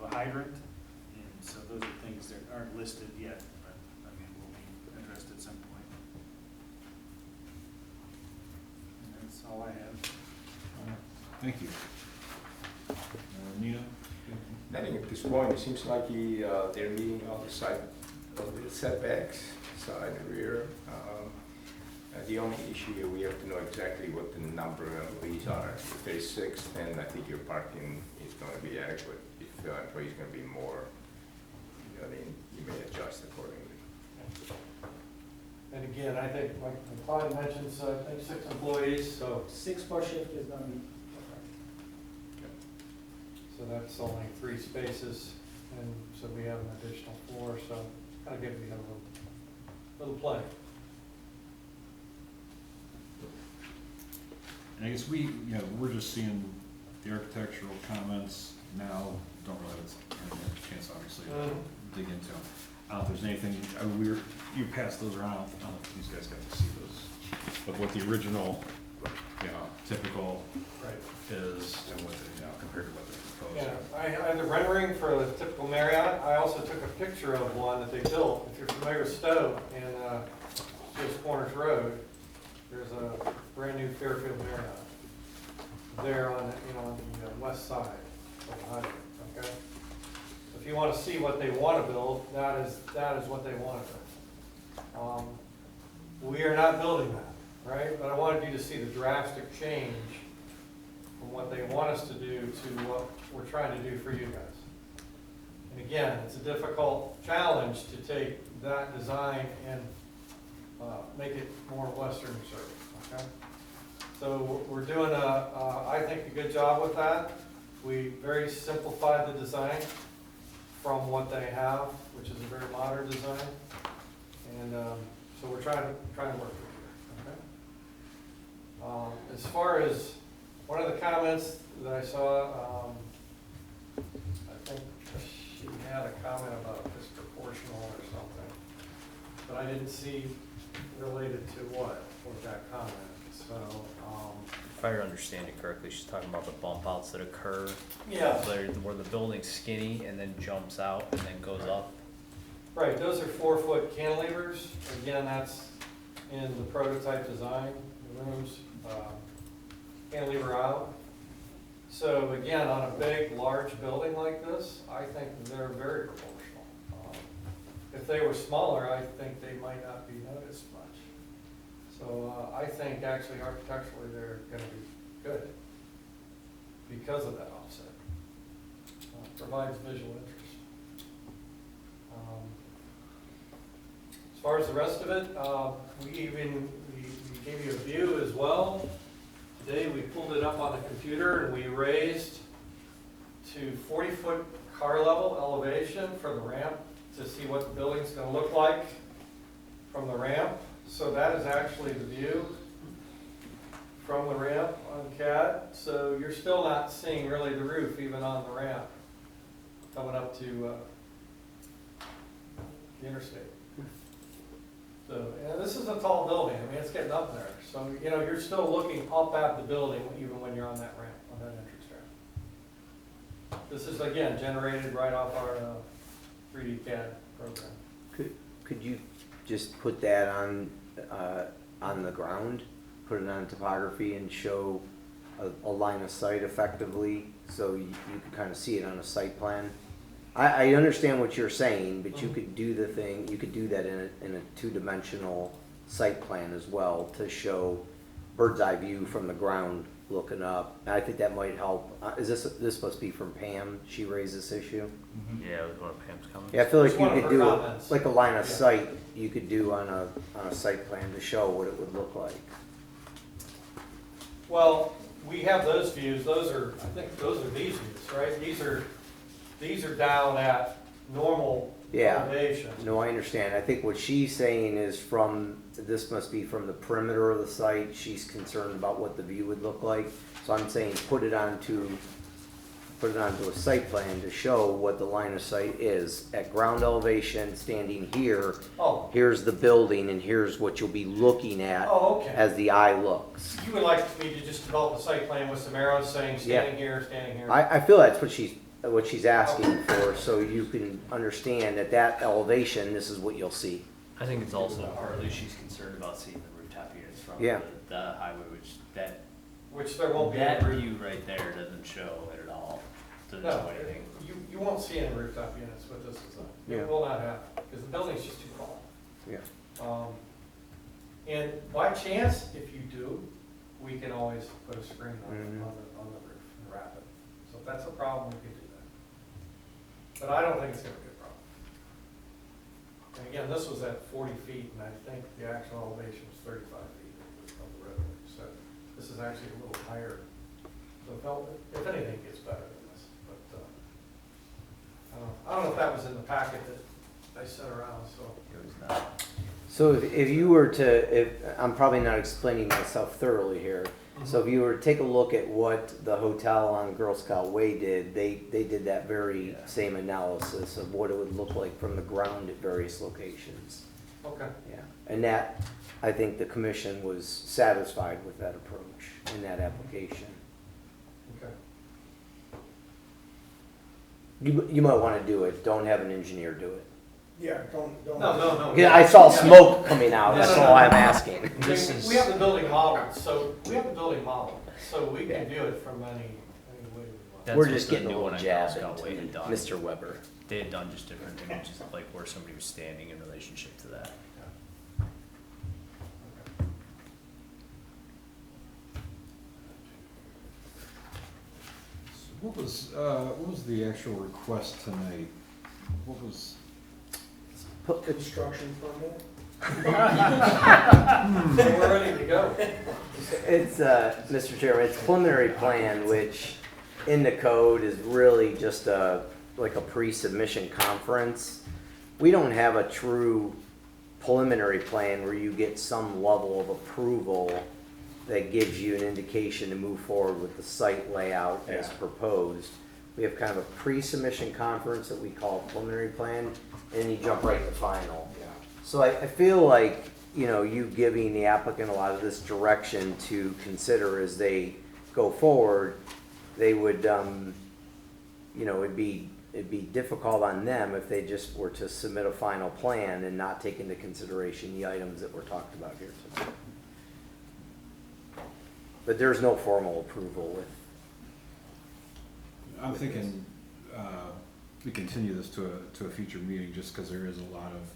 Speaker 13: a hydrant. And so those are things that aren't listed yet, but, will be addressed at some point. And that's all I have.
Speaker 1: Thank you. Nina?
Speaker 7: I think at this point, it seems like they're meeting all the site setbacks, side and rear. The only issue here, we have to know exactly what the number of employees are. If there's 6, then I think your parking is gonna be adequate. If the employee's gonna be more, then you may adjust accordingly.
Speaker 10: And again, I think, like the client mentions, I think 6 employees, so,
Speaker 11: 6 per shift is gonna be,
Speaker 10: so that's only 3 spaces, and so we have an additional 4, so kind of give you a little play.
Speaker 1: And I guess we're just seeing the architectural comments now, don't really have a chance, obviously, to dig into them. I don't know if there's anything, you passed those around, I don't know if these guys got to see those, but what the original, typical
Speaker 10: Right.
Speaker 1: is, and what, compared to what they're
Speaker 10: Yeah,
Speaker 1: proposing.
Speaker 10: I have the rendering for the typical Marriott. I also took a picture of one that they built. If you're familiar with Stowe in Joe's Corners Road, there's a brand new Fairfield Marriott there on the west side of the highway, okay? If you want to see what they want to build, that is what they want to build. We are not building that, right? But I wanted you to see the drastic change from what they want us to do to what we're trying to do for you guys. And again, it's a difficult challenge to take that design and make it more Western service, okay? So we're doing I think, a good job with that. We very simplified the design from what they have, which is a very modern design. And so we're trying to work with you, okay? As far as one of the comments that I saw, I think she had a comment about disproportional or something, but I didn't see related to what was that comment, so,
Speaker 3: If I understand it correctly, she's talking about the bump outs that occur.
Speaker 10: Yeah.
Speaker 3: Where the building's skinny and then jumps out and then goes up.
Speaker 10: right, those are 4-foot cantilevers. Again, that's in the prototype design, the rooms, cantilever out. So again, on a big, large building like this, I think they're very proportional. If they were smaller, I think they might not be noticed much. So I think actually architecturally, they're gonna be good because of that offset. Provides visual interest. As far as the rest of it, we gave you a view as well. Today, we pulled it up on the computer and we raised to 40-foot car level elevation for the ramp to see what the building's gonna look like from the ramp. So that is actually the view from the ramp on CAD. So you're still not seeing really the roof even on the ramp coming up to the interstate. So, and this is a tall building. I mean, it's getting up there. So, you're still looking up at the building even when you're on that ramp, on that entrance ramp. This is, again, generated right off our 3D CAD program.
Speaker 6: Could you just put that on the ground, put it on topography and show a line of sight effectively, so you can kind of see it on a site plan? I understand what you're saying, but you could do that in a 2-dimensional site plan as well to show bird's eye view from the ground looking up. And I think that might help. Is this supposed to be from Pam? She raised this issue?
Speaker 3: Yeah, it was one of Pam's comments.
Speaker 6: Yeah, I feel like
Speaker 10: It's
Speaker 6: you
Speaker 10: one of
Speaker 6: could
Speaker 10: her
Speaker 6: do
Speaker 10: comments.
Speaker 6: like a line of
Speaker 10: Yeah.
Speaker 6: sight you could do on a site plan to show what it would look like.
Speaker 10: Well, we have those views. I think those are these views, right? These are down at normal
Speaker 6: Yeah.
Speaker 10: elevation.
Speaker 6: No, I understand. I think what she's saying is this must be from the perimeter of the site. She's concerned about what the view would look like. So I'm saying put it onto a site plan to show what the line of sight is at ground elevation, standing here.
Speaker 10: Oh,
Speaker 6: Here's the building and here's what you'll be looking at
Speaker 10: okay.
Speaker 6: as the eye looks.
Speaker 10: You would like me to just develop a site plan with some arrows saying standing here, standing here?
Speaker 6: I feel that's what she's asking for, so you can understand at that elevation, this is what you'll see.
Speaker 3: I think it's also partly she's concerned about seeing the rooftop units from
Speaker 6: Yeah.
Speaker 3: the highway,
Speaker 10: Which there won't be.
Speaker 3: that
Speaker 10: any
Speaker 3: view right there doesn't show it at all. Doesn't
Speaker 10: No,
Speaker 3: show anything.
Speaker 10: you won't see any rooftop units with this design.
Speaker 6: Yeah.
Speaker 10: It will not happen, because the building's just too tall.
Speaker 6: Yeah.
Speaker 10: And by chance, if you do, we can always put a screen on
Speaker 6: Mhm.
Speaker 10: on the roof and wrap it. So if that's a problem, we can do that. But I don't think it's gonna be a problem. And again, this was at 40 feet, and I think the actual elevation was 35 feet of the roadway. So this is actually a little higher. So if anything, it gets better than this. But I don't know if that was in the packet that I sent around, so.
Speaker 3: It was not.
Speaker 6: So if you were to, I'm probably not explaining myself thoroughly here. So if you were to take a look at what the hotel on Girl Scout Way did, they did that very same analysis of what it would look like from the ground at various locations.
Speaker 10: Okay.
Speaker 6: Yeah, and that, I think the commission was satisfied with that approach in that application.
Speaker 10: Okay.
Speaker 6: You might want to do it, don't have an engineer do it.
Speaker 9: Yeah, don't.
Speaker 10: No.
Speaker 6: Yeah, I saw smoke coming out, that's all I'm asking.
Speaker 10: We have the building model, so we can view it from any way we want.
Speaker 3: That's
Speaker 6: We're
Speaker 3: what
Speaker 6: just
Speaker 3: the
Speaker 6: getting a
Speaker 3: new
Speaker 6: little
Speaker 3: one on
Speaker 6: jab
Speaker 3: Girl Scout Way had
Speaker 6: into
Speaker 3: done.
Speaker 6: Mr. Weber.
Speaker 3: They had done just different images of like where somebody was standing in relationship to that.
Speaker 1: What was the actual request tonight? What was?
Speaker 9: Construction permit?
Speaker 10: We're ready to go.
Speaker 6: It's, Mr. Chairman, it's preliminary plan, which in the code is really just like a pre-submission conference. We don't have a true preliminary plan where you get some level of approval that gives you an indication to move forward with the site layout as proposed. We have kind of a pre-submission conference that we call preliminary plan, and then you jump right to final. So I feel like, you know, you giving the applicant a lot of this direction to consider as they go forward, they would, you know, it'd be difficult on them if they just were to submit a final plan and not take into consideration the items that were talked about here tonight. But there's no formal approval with.
Speaker 1: I'm thinking, we continue this to a future meeting, just because there is a lot of,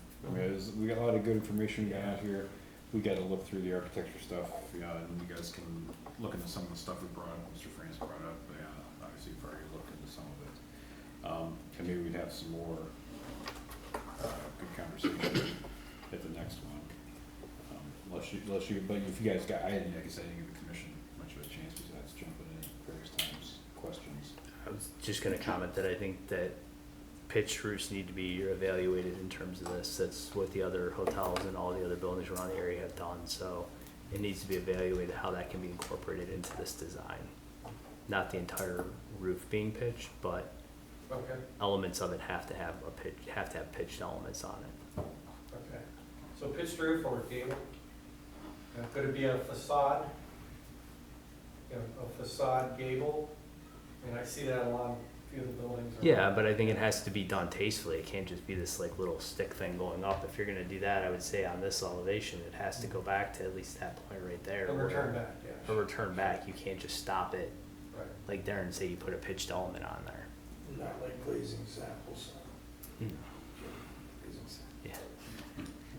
Speaker 1: we got a lot of good information we got out here. We gotta look through the architecture stuff, and you guys can look into some of the stuff we brought up, Mr. France brought up, obviously you've already looked into some of it. And maybe we'd have some more, good conversation at the next one. But if you guys got, I didn't give the commission much of a chance besides jumping in various times, questions.
Speaker 3: I was just gonna comment that I think that pitched roofs need to be evaluated in terms of this. That's what the other hotels and all the other buildings around the area have done, so it needs to be evaluated how that can be incorporated into this design. Not the entire roof being pitched, but elements of it have to have pitched elements on it.
Speaker 10: Okay. So pitched roof or gable? Could it be a facade? You know, a facade gable? I mean, I see that along a few of the buildings.
Speaker 3: Yeah, but I think it has to be done tastefully. It can't just be this like little stick thing going up. If you're gonna do that, I would say on this elevation, it has to go back to at least that point right there.
Speaker 10: And return back, yeah.
Speaker 3: Or return back. You can't just stop it
Speaker 10: Right.
Speaker 3: like there and say you put a pitched element on there.
Speaker 9: Not like glazing samples.
Speaker 3: Yeah.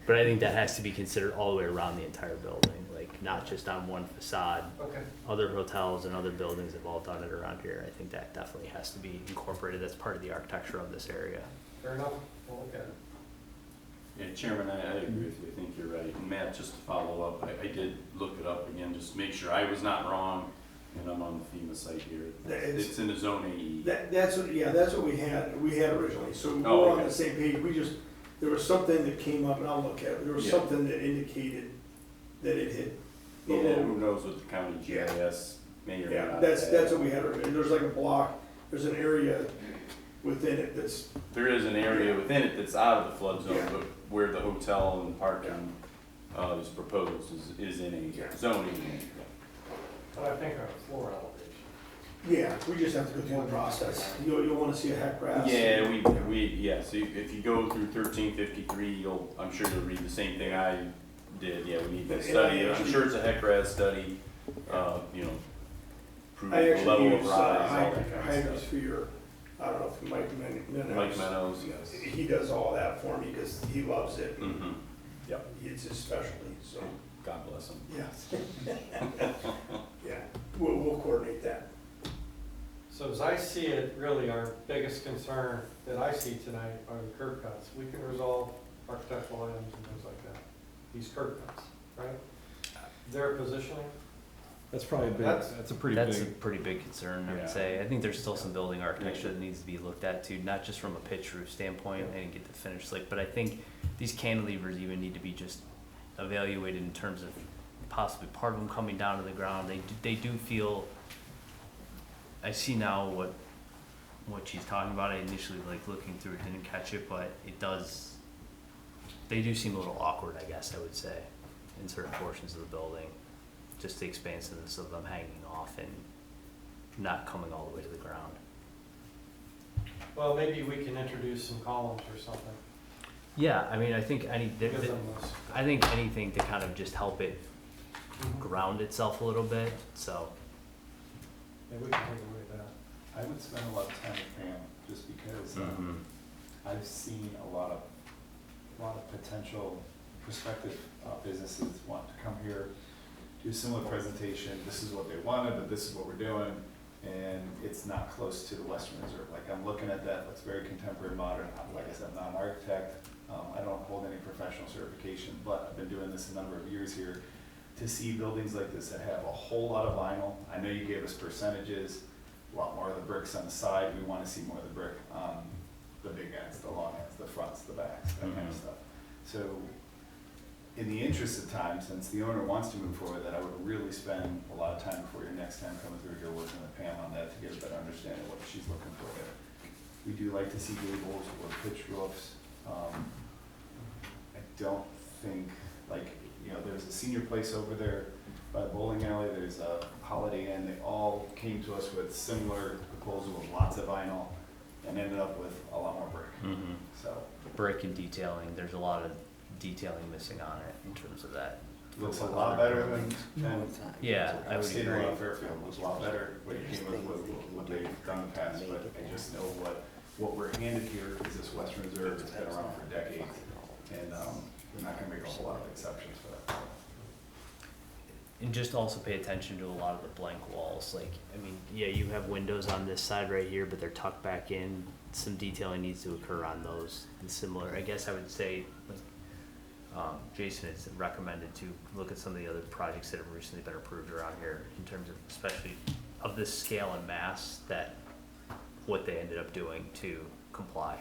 Speaker 3: But I think that has to be considered all the way around the entire building, like not just on one facade.
Speaker 10: Okay.
Speaker 3: Other hotels and other buildings have all done it around here. I think that definitely has to be incorporated. That's part of the architecture of this area.
Speaker 10: Fair enough. We'll look at it.
Speaker 12: Yeah, Chairman, I agree with you. I think you're right. And Matt, just to follow up, I did look it up again, just to make sure I was not wrong, and I'm on the FEMA site here. It's in the zone AE.
Speaker 9: That's what we had originally, so we
Speaker 12: Oh,
Speaker 9: were on
Speaker 12: okay.
Speaker 9: the same page, there was something that came up, and I'll look at it, there was
Speaker 12: Yeah.
Speaker 9: something that indicated that it had.
Speaker 12: Yeah, who knows what the county GIS may or may
Speaker 9: Yeah,
Speaker 12: not
Speaker 9: that's
Speaker 12: have.
Speaker 9: what we had originally, there's like a block, there's an area within it that's,
Speaker 12: There is an area within it that's out of the flood zone,
Speaker 9: Yeah.
Speaker 12: but where the hotel and parking is proposed is in a zone AE.
Speaker 10: But I think our floor elevation.
Speaker 9: yeah, we just have to go through the process, you'll wanna see a heck grass.
Speaker 12: Yeah, so if you go through 1353, I'm sure you'll read the same thing I did. Yeah, we need to study it. I'm sure it's a HEC-RAS study, prove
Speaker 9: I
Speaker 12: the
Speaker 9: actually
Speaker 12: level of
Speaker 9: use
Speaker 12: rise, all that kind of stuff.
Speaker 9: Hydrosphere, I don't know if Mike Meadows.
Speaker 12: Mike Meadows,
Speaker 9: He does all that for me, because he loves it.
Speaker 12: Mm-hmm.
Speaker 9: Yep, it's his specialty, so,
Speaker 1: God bless him.
Speaker 9: yeah. Yeah, we'll coordinate that.
Speaker 10: So as I see it, really our biggest concern that I see tonight are the curb cuts. We can resolve architectural items and things like that. These curb cuts, right? Their positioning,
Speaker 1: That's probably a big,
Speaker 10: That's-
Speaker 1: that's a pretty
Speaker 3: That's a
Speaker 1: big,
Speaker 3: pretty big concern, I
Speaker 1: Yeah.
Speaker 3: would say. I think there's still some building architecture that needs to be looked at too, not just from a pitch roof standpoint, I didn't get the finished slick, but I think these cantilevers even need to be just evaluated in terms of possibly part of them coming down to the ground. They do feel, I see now what she's talking about. I initially, like, looking through it, didn't catch it, but it does, they do seem a little awkward, I guess I would say, in certain portions of the building. Just the expansiveness of them hanging off and not coming all the way to the ground.
Speaker 10: well, maybe we can introduce some columns or something.
Speaker 3: Yeah, I mean, I think
Speaker 10: Give them this.
Speaker 3: I think anything to kind of just help it ground itself a little bit, so.
Speaker 10: Maybe we can take away that.
Speaker 8: I would spend a lot of time with Pam, just because I've seen a lot of potential prospective businesses want to come here, do a similar presentation. This is what they wanted, but this is what we're doing, and it's not close to the Western Reserve. Like, I'm looking at that, looks very contemporary, modern. Like I said, I'm not an architect. I don't hold any professional certification, but I've been doing this a number of years here. To see buildings like this that have a whole lot of vinyl, I know you gave us percentages, a lot more of the bricks on the side. We want to see more of the brick on the big ends, the long ends, the fronts, the backs, that kind of stuff. So, in the interest of time, since the owner wants to move forward, that I would really spend a lot of time before your next time coming through here working with Pam on that to get a better understanding of what she's looking for there. We do like to see gables or pitch roofs. I don't think, like, you know, there's a senior place over there by the bowling alley, there's a Holiday Inn, they all came to us with similar proposal with lots of vinyl and ended up with a lot more brick. So,
Speaker 3: Brick and detailing, there's a lot of detailing missing on it in terms of that.
Speaker 8: looks a lot better than
Speaker 3: Yeah, I would
Speaker 8: State
Speaker 3: agree.
Speaker 8: Law Fairfield looks a lot better, what you came up with, what they've done in the past, but I just know what we're handed here is this Western Reserve that's been around for decades, and, we're not gonna make a whole lot of exceptions for that.
Speaker 3: And just also pay attention to a lot of the blank walls, like, I mean, yeah, you have windows on this side right here, but they're tucked back in. Some detailing needs to occur on those, and similar, I guess I would say, like, Jason has recommended to look at some of the other projects that have recently been approved around here, in terms of, especially of this scale and mass, that what they ended up doing to comply.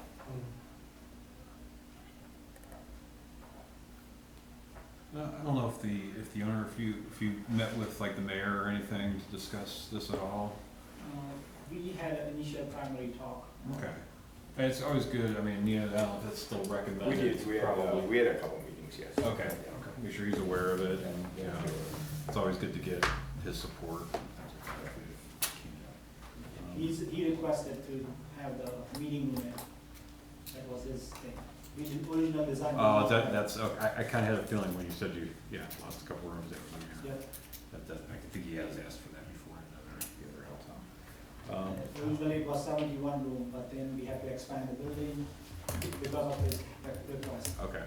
Speaker 1: I don't know if the owner, if you met with like the mayor or anything to discuss this at all?
Speaker 11: We had an initial primary talk.
Speaker 1: Okay. And it's always good, I mean, I don't know if that's still recommended. Probably.
Speaker 7: We had a couple meetings, yes.
Speaker 1: Okay, make sure he's aware of it, and, you know, it's always good to get his support.
Speaker 11: He requested to have the meeting unit. That was his thing. Original design.
Speaker 1: Oh, that's, okay. I kinda had a feeling when you said you, lost a couple rooms there.
Speaker 11: Yep.
Speaker 1: I think he has asked for that before, the other help time.
Speaker 11: Usually it was 71 room, but then we had to expand the building because of his request.
Speaker 1: Okay.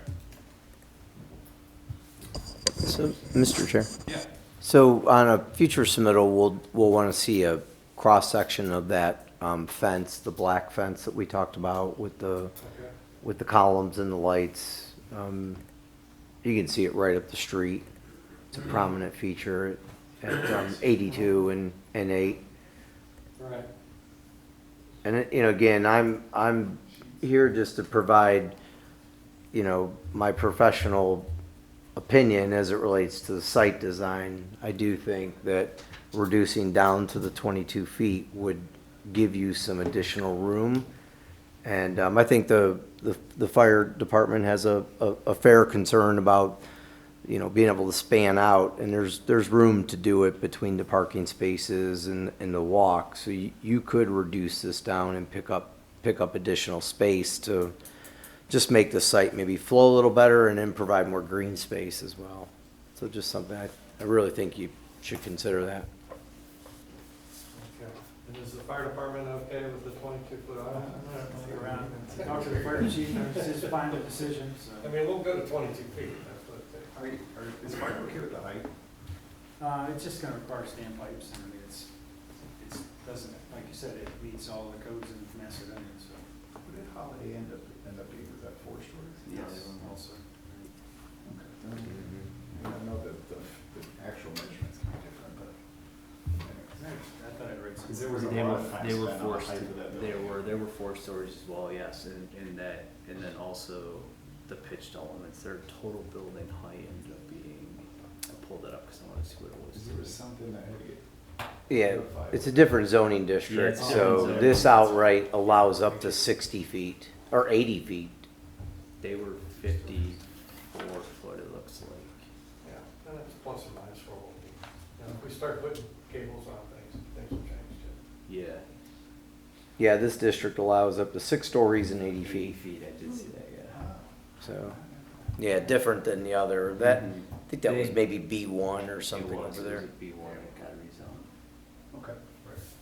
Speaker 6: So, Mr. Chair.
Speaker 1: Yeah.
Speaker 6: So on a future submittal, we'll want to see a cross-section of that fence, the black fence that we talked about with the columns and the lights. You can see it right up the street. It's a prominent feature at 82 and 8.
Speaker 10: Right.
Speaker 6: And, again, I'm here just to provide, my professional opinion as it relates to the site design. I do think that reducing down to the 22 feet would give you some additional room. And I think the fire department has a fair concern about, being able to span out, and there's room to do it between the parking spaces and the walk. So you could reduce this down and pick up additional space to just make the site maybe flow a little better and then provide more green space as well. So just something I really think you should consider that.
Speaker 10: Okay. And is the fire department okay with the 22-foot aisle?
Speaker 13: Look around, talk to the fire chief, and just find a decision, so.
Speaker 10: I mean, we'll go to 22 feet, that's what it takes.
Speaker 8: Is fire okay with the height?
Speaker 13: It's just gonna require standpipes, and I mean, it's, doesn't, like you said, it meets all the codes in Macedonia, so.
Speaker 8: What did Holiday end up being, was that 4 stories?
Speaker 13: Yes. Also.
Speaker 8: Okay. I know that the actual measurements can be different, but.
Speaker 13: I thought I read something.
Speaker 8: Because there was a
Speaker 3: They
Speaker 8: lot
Speaker 3: were,
Speaker 8: of time
Speaker 3: they were
Speaker 8: spent on the
Speaker 3: forced,
Speaker 8: height of that building.
Speaker 3: there were 4 stories as well, yes, and that, and then also the pitched elements, their total building height ended up being, I pulled that up because I wanted to see what it was.
Speaker 8: There was something that had to get.
Speaker 6: Yeah, it's a different zoning
Speaker 3: Yeah,
Speaker 6: district,
Speaker 3: it's
Speaker 6: so
Speaker 3: different
Speaker 6: this
Speaker 3: zoning.
Speaker 6: outright allows up to 60 feet, or 80 feet.
Speaker 3: They were 54 foot, it looks like.
Speaker 10: Yeah, and it's plus or minus for what we, if we start putting cables on things will change too.
Speaker 3: Yeah.
Speaker 6: Yeah, this district allows up to 6 stories and 80
Speaker 3: 80
Speaker 6: feet,
Speaker 3: feet, I did see that, yeah.
Speaker 6: so. Yeah, different than the other, that,
Speaker 3: Mhm.
Speaker 6: I think that was
Speaker 3: They-
Speaker 6: maybe B1 or something
Speaker 3: It was,
Speaker 6: over there.
Speaker 3: It was a B1 that got rezoned.
Speaker 8: Okay.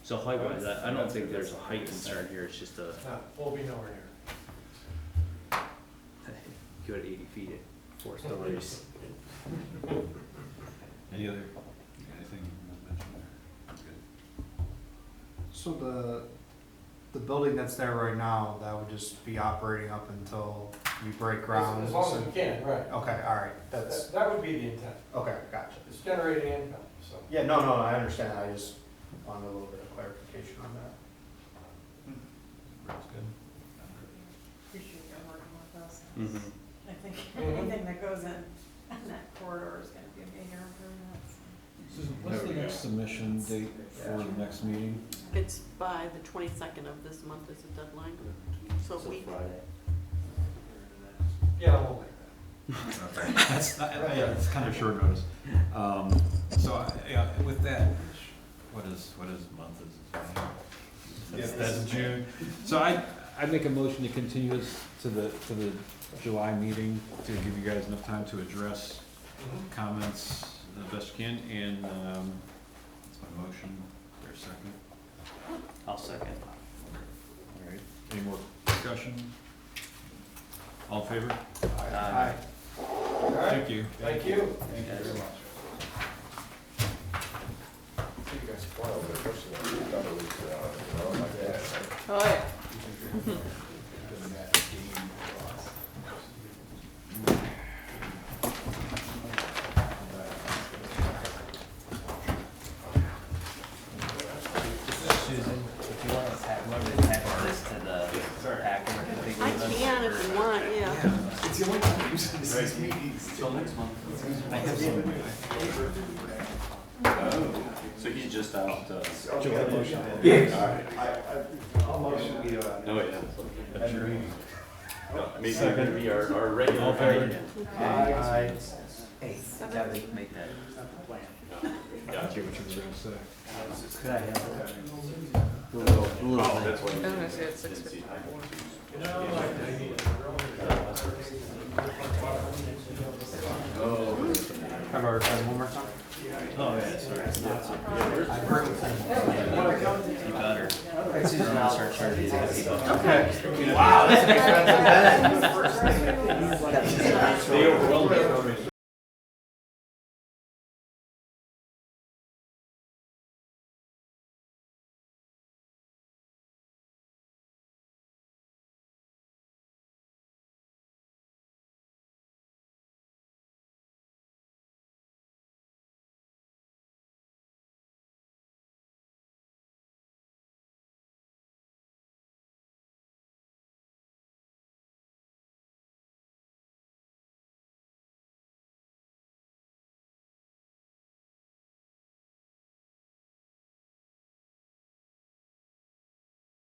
Speaker 3: So height wise, I don't think there's a height concern here, it's just a,
Speaker 10: No, we'll be nowhere near.
Speaker 3: you go to 80 feet at 4 stories.
Speaker 1: Any other, anything you want to mention there? Good.
Speaker 14: So the building that's there right now, that would just be operating up until you break ground?
Speaker 10: As long as we can, right.
Speaker 14: Okay, all right, that's,
Speaker 10: That would be the intent.
Speaker 14: okay, gotcha.
Speaker 10: It's generating income, so.
Speaker 14: Yeah, no, I understand, I just wanted a little bit of clarification on that.
Speaker 1: That's good.
Speaker 5: Appreciate you working with us.
Speaker 3: Mhm.
Speaker 5: I think
Speaker 10: Mhm.
Speaker 5: anything that goes in that corridor is gonna be a major improvement.
Speaker 1: Susan, what's the next submission date for the next meeting?
Speaker 2: It's by the 22nd of this month is the deadline, so
Speaker 3: So
Speaker 2: we,
Speaker 3: Friday.
Speaker 10: Yeah, we'll make that.
Speaker 1: That's, yeah, it's kind of short notice. So, yeah, with that, what is month is it? That's June. So I make a motion to continue this to the July meeting to give you guys enough time to address comments the best you can, and, that's my motion. Is there a second?
Speaker 3: I'll second.
Speaker 1: All right, any more discussion? All in favor?
Speaker 3: Aye.
Speaker 10: All right,
Speaker 1: Thank you.
Speaker 10: thank you.
Speaker 8: Thank you very much. You guys spoiled it, first of all, you thought it was, like that, right?
Speaker 2: oh yeah.
Speaker 3: Susan, if you want to attach this to the packet.
Speaker 2: I can if you want, yeah.
Speaker 8: It's the only time we usually miss these meetings.
Speaker 3: Till next month.
Speaker 1: I have some.
Speaker 12: So he's just out,
Speaker 8: I'll motion we,
Speaker 12: oh yeah.
Speaker 8: That's your meeting.
Speaker 12: Maybe it's gonna be our regular.
Speaker 1: All in favor?
Speaker 8: Aye.
Speaker 6: Hey,
Speaker 3: Make that.
Speaker 13: Not the plan.
Speaker 1: Gotcha, what you were gonna say.
Speaker 13: Could I have that?
Speaker 12: Oh, that's what.
Speaker 2: I'm gonna say it's 6:55.
Speaker 3: Have our one more time? Oh, yeah, sorry. You better. I'm gonna start charging these people.
Speaker 6: Wow, that's an expensive pen.
Speaker 12: They overwhelmed me.